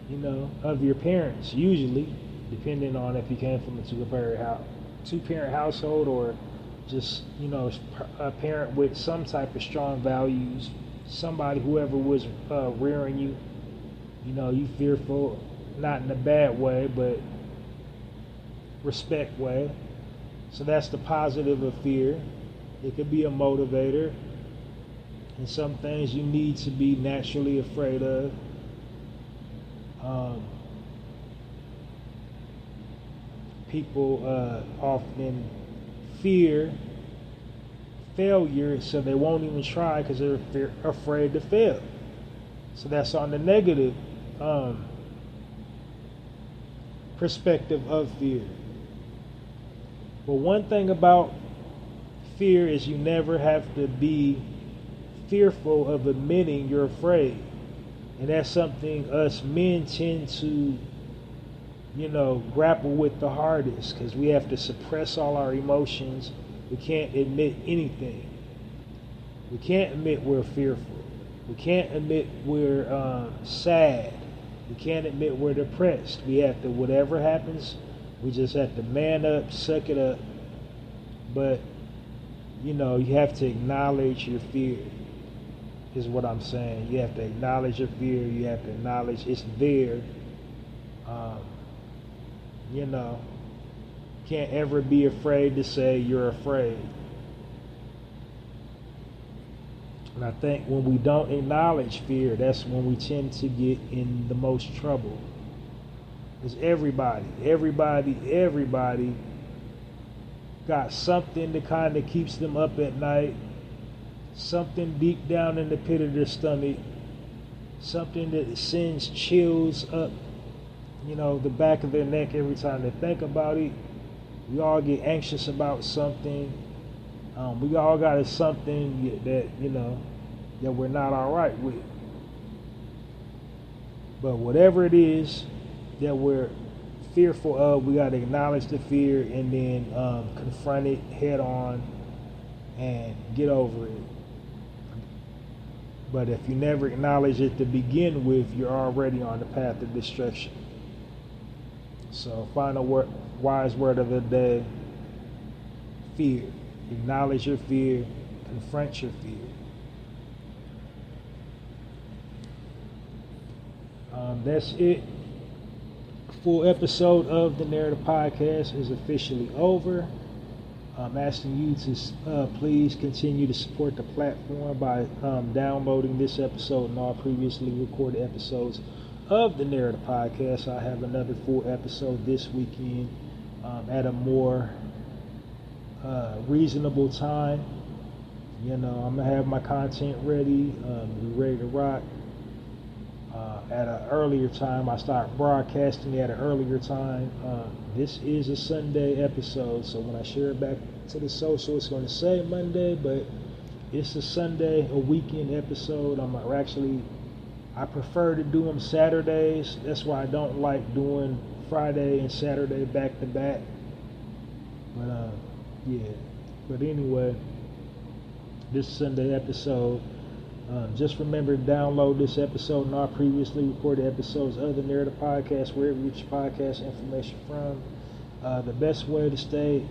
you know, of your parents, usually, depending on if you came from a two-parent household, or just, you know, a parent with some type of strong values, somebody, whoever was rearing you, you know, you fearful, not in a bad way, but respect way. So that's the positive of fear. It could be a motivator, and some things you need to be naturally afraid of. People often fear failure, so they won't even try because they're afraid to fail. So that's on the negative perspective of fear. But one thing about fear is you never have to be fearful of admitting you're afraid. And that's something us men tend to, you know, grapple with the hardest, because we have to suppress all our emotions. We can't admit anything. We can't admit we're fearful. We can't admit we're sad. We can't admit we're depressed. We have to, whatever happens, we just have to man up, suck it up. But, you know, you have to acknowledge your fear, is what I'm saying. You have to acknowledge your fear. You have to acknowledge it's there. You know, can't ever be afraid to say you're afraid. And I think when we don't acknowledge fear, that's when we tend to get in the most trouble. Because everybody got something that kind of keeps them up at night, something deep down in the pit of their stomach, something that sends chills up, you know, the back of their neck every time they think about it. We all get anxious about something. We all got something that, you know, that we're not all right with. But whatever it is that we're fearful of, we got to acknowledge the fear and then confront it head on and get over it. But if you never acknowledge it to begin with, you're already on the path of destruction. So final wise word of the day: fear. Acknowledge your fear. Confront your fear. That's it. Full episode of the Narrative Podcast is officially over. I'm asking you to please continue to support the platform by downloading this episode and all previously recorded episodes of the Narrative Podcast. I have another full episode this weekend at a more reasonable time. You know, I'm going to have my content ready, ready to rock. At an earlier time, I start broadcasting at an earlier time. This is a Sunday episode, so when I share it back to the social, it's going to say Monday, but it's a Sunday, a weekend episode. I prefer to do them Saturdays. That's why I don't like doing Friday and Saturday back to back. But yeah. But anyway, this Sunday episode. Just remember to download this episode and all previously recorded episodes of the Narrative Podcast, wherever you get your podcast information from. The best way to stay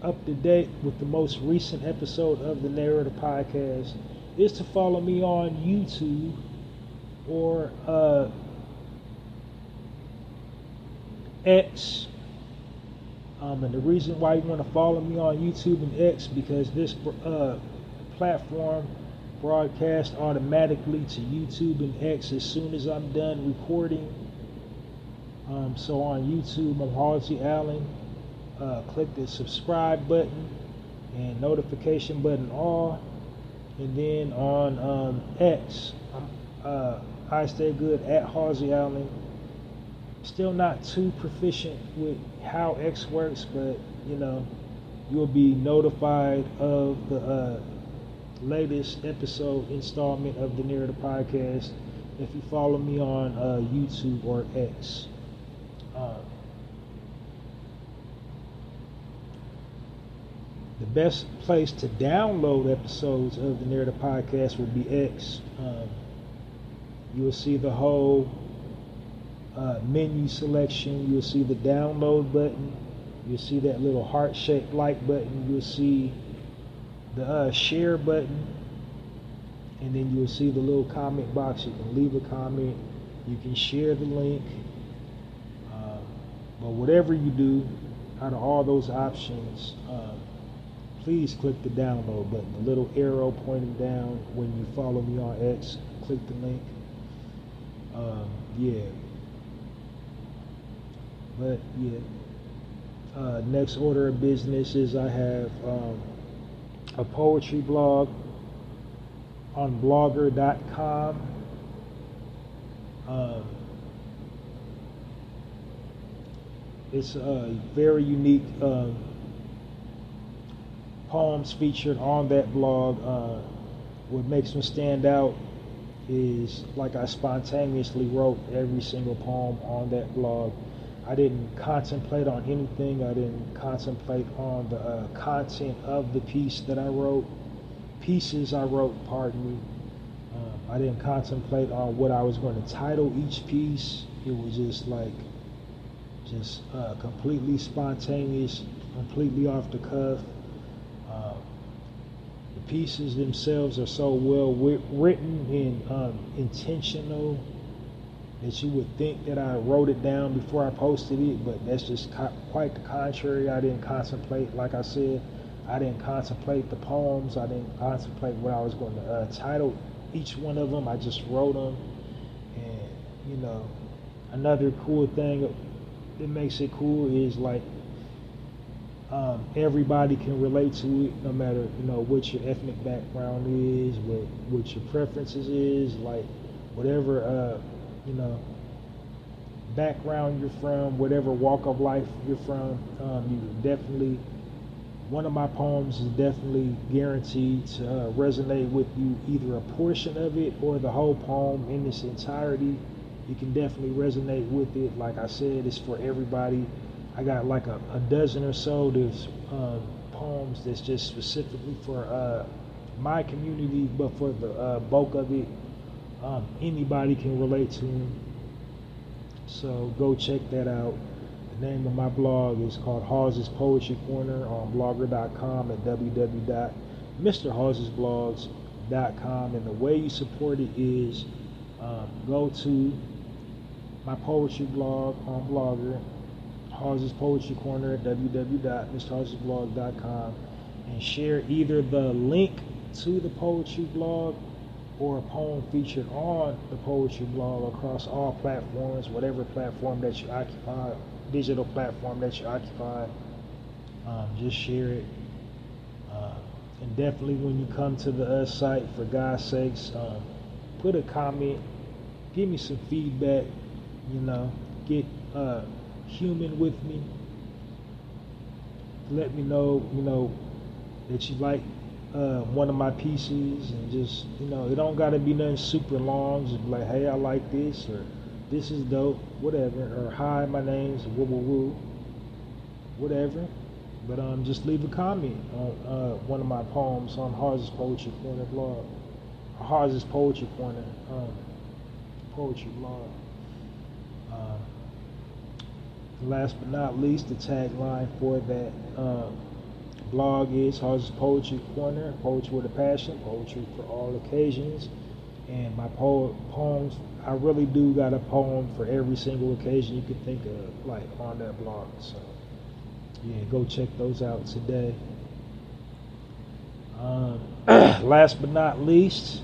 up to date with the most recent episode of the Narrative Podcast is to follow me on YouTube or X. And the reason why you want to follow me on YouTube and X, because this platform broadcast automatically to YouTube and X as soon as I'm done recording. So on YouTube, I'm Halsey Allen. Click the subscribe button and notification button all. And then on X, I stay good at Halsey Allen. Still not too proficient with how X works, but you know, you'll be notified of the latest episode installment of the Narrative Podcast if you follow me on YouTube or X. The best place to download episodes of the Narrative Podcast will be X. You will see the whole menu selection. You'll see the download button. You'll see that little heart-shaped like button. You'll see the share button, and then you'll see the little comment box. You can leave a comment, you can share the link, but whatever you do out of all those options, please click the download button, the little arrow pointing down when you follow me on X. Click the link. Next order of business is I have a poetry blog on blogger.com. It's a very unique poems featured on that blog. What makes them stand out is like I spontaneously wrote every single poem on that blog. I didn't contemplate on anything. I didn't contemplate on the content of the piece that I wrote. Pieces I wrote, pardon me. I didn't contemplate on what I was going to title each piece. It was just completely spontaneous, completely off the cuff. The pieces themselves are so well written and intentional that you would think that I wrote it down before I posted it, but that's just quite the contrary. I didn't contemplate, like I said, I didn't contemplate the poems. I didn't contemplate what I was going to title each one of them. I just wrote them. And, you know, another cool thing that makes it cool is like everybody can relate to it, no matter, you know, what your ethnic background is, what your preferences is, like whatever you know, background you're from, whatever walk of life you're from, you definitely, one of my poems is definitely guaranteed to resonate with you, either a portion of it or the whole poem in its entirety. You can definitely resonate with it. Like I said, it's for everybody. I got like a dozen or so. There's poems that's just specifically for my community, but for the bulk of it, anybody can relate to him. So go check that out. The name of my blog is called hallziespoetrycorner on blogger.com at www.mrhallziesblogs.com. And the way you support it is go to my poetry blog on Blogger, Hallzies Poetry Corner at www.mrhallziesblog.com, and share either the link to the poetry blog or a poem featured on the poetry blog across all platforms, whatever platform that you occupy, digital platform that you occupy. Just share it. And definitely when you come to the site, for God's sakes, put a comment, give me some feedback, get human with me. Let me know, that you like one of my pieces, and just, it don't gotta be nothing super long. Just be like, hey, I like this, or this is dope, whatever, or hi, my name's woo woo woo, whatever. But just leave a comment on one of my poems on Hallzies Poetry Corner blog, or Hallzies Poetry Corner poetry blog. Last but not least, the tagline for that blog is Hallzies Poetry Corner, poetry with a passion, poetry for all occasions. And my poems, I really do got a poem for every single occasion you can think of, like on that blog. So yeah, go check those out today. Last but not least,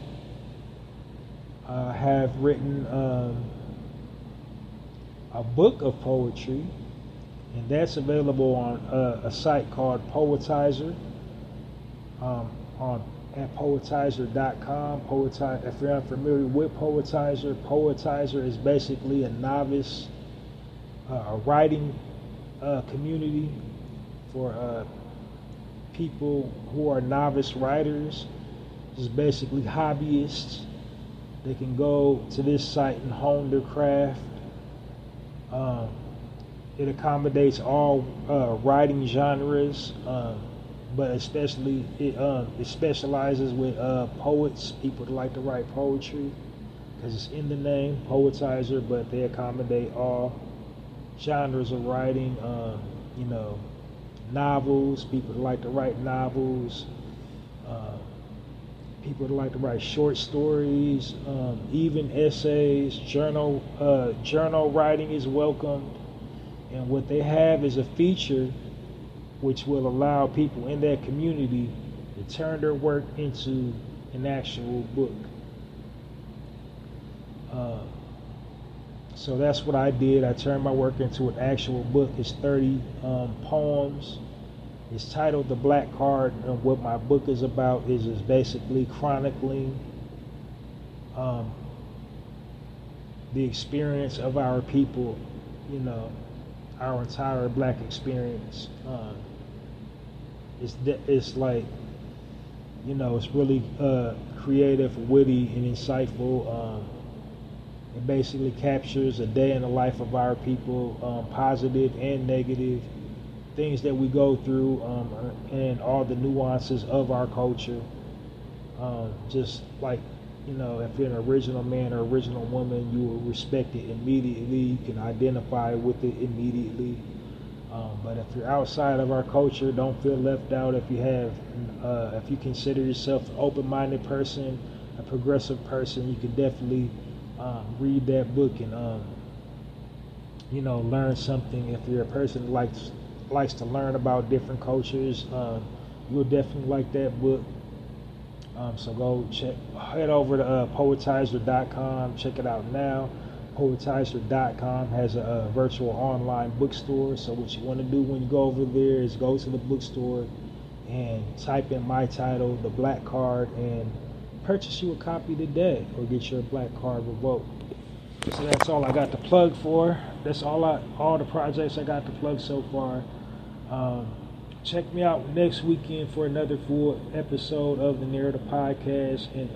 I have written a book of poetry, and that's available on a site called Poetizer, at poetizer.com. If you're unfamiliar with Poetizer is basically a novice writing community for people who are novice writers. Just basically hobbyists. They can go to this site and hone their craft. It accommodates all writing genres, but especially it specializes with poets, people that like to write poetry, because it's in the name, Poetizer. But they accommodate all genres of writing. Novels, people that like to write novels, people that like to write short stories, even essays, journal writing is welcomed. And what they have is a feature which will allow people in that community to turn their work into an actual book. So that's what I did. I turned my work into an actual book. It's 30 poems. It's titled The Black Card, and what my book is about is basically chronicling the experience of our people, our entire black experience. It's like, it's really creative, witty, and insightful. It basically captures a day in the life of our people, positive and negative, things that we go through, and all the nuances of our culture. Just like, if you're an original man or original woman, you will respect it immediately. You can identify with it immediately. But if you're outside of our culture, don't feel left out. If you consider yourself an open-minded person, a progressive person, you can definitely read that book and learn something. If you're a person who likes to learn about different cultures, you'll definitely like that book. So head over to poetizer.com, check it out now. Poetizer.com has a virtual online bookstore. So what you want to do when you go over there is go to the bookstore and type in my title, The Black Card, and purchase you a copy today, or get your black card revoked. So that's all I got to plug for. That's all the projects I got to plug so far. Check me out next weekend for another full episode of the Narrator podcast, and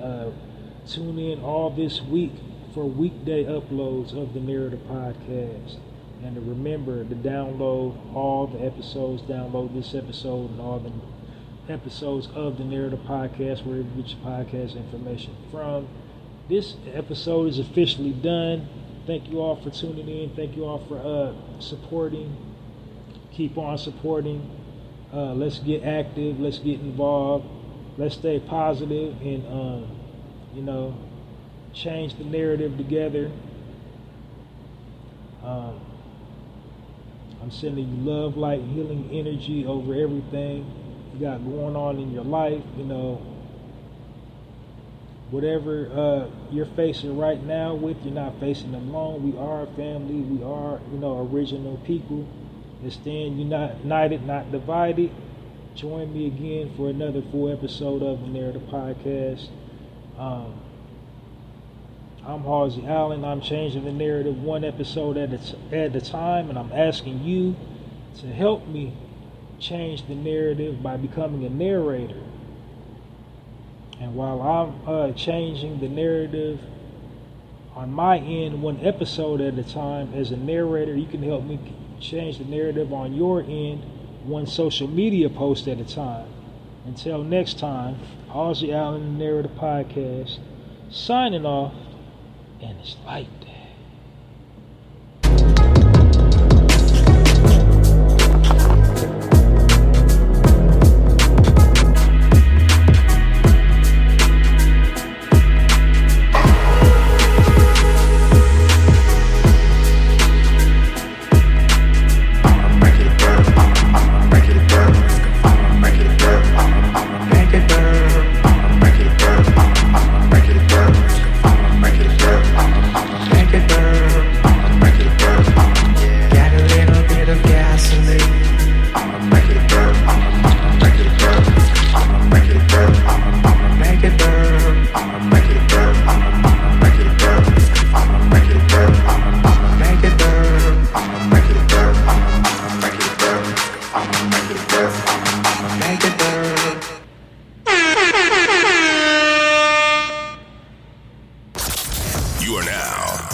tune in all this week for weekday uploads of the Narrator podcast. And to remember to download all the episodes, download this episode and all the episodes of the Narrator Podcast, wherever you get your podcast information from. This episode is officially done. Thank you all for tuning in. Thank you all for supporting. Keep on supporting. Let's get active. Let's get involved. Let's stay positive and, change the narrative together. I'm sending you love, light, healing energy over everything you got going on in your life. Whatever you're facing right now you're not facing them alone. We are a family. We are, original people that stand united, not divided. Join me again for another full episode of the Narrator Podcast. I'm Halsey Allen. I'm changing the narrative one episode at a time, and I'm asking you to help me change the narrative by becoming a narrator. And while I'm changing the narrative on my end, one episode at a time, as a narrator, you can help me change the narrative on your end, one social media post at a time. Until next time, Halsey Allen, the Narrator Podcast, signing off. And it's like that.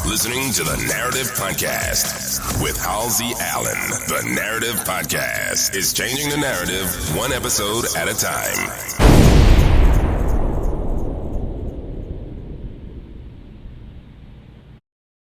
Listening to the Narrative Podcast with Halsey Allen. The Narrative Podcast is changing the narrative one episode at a time.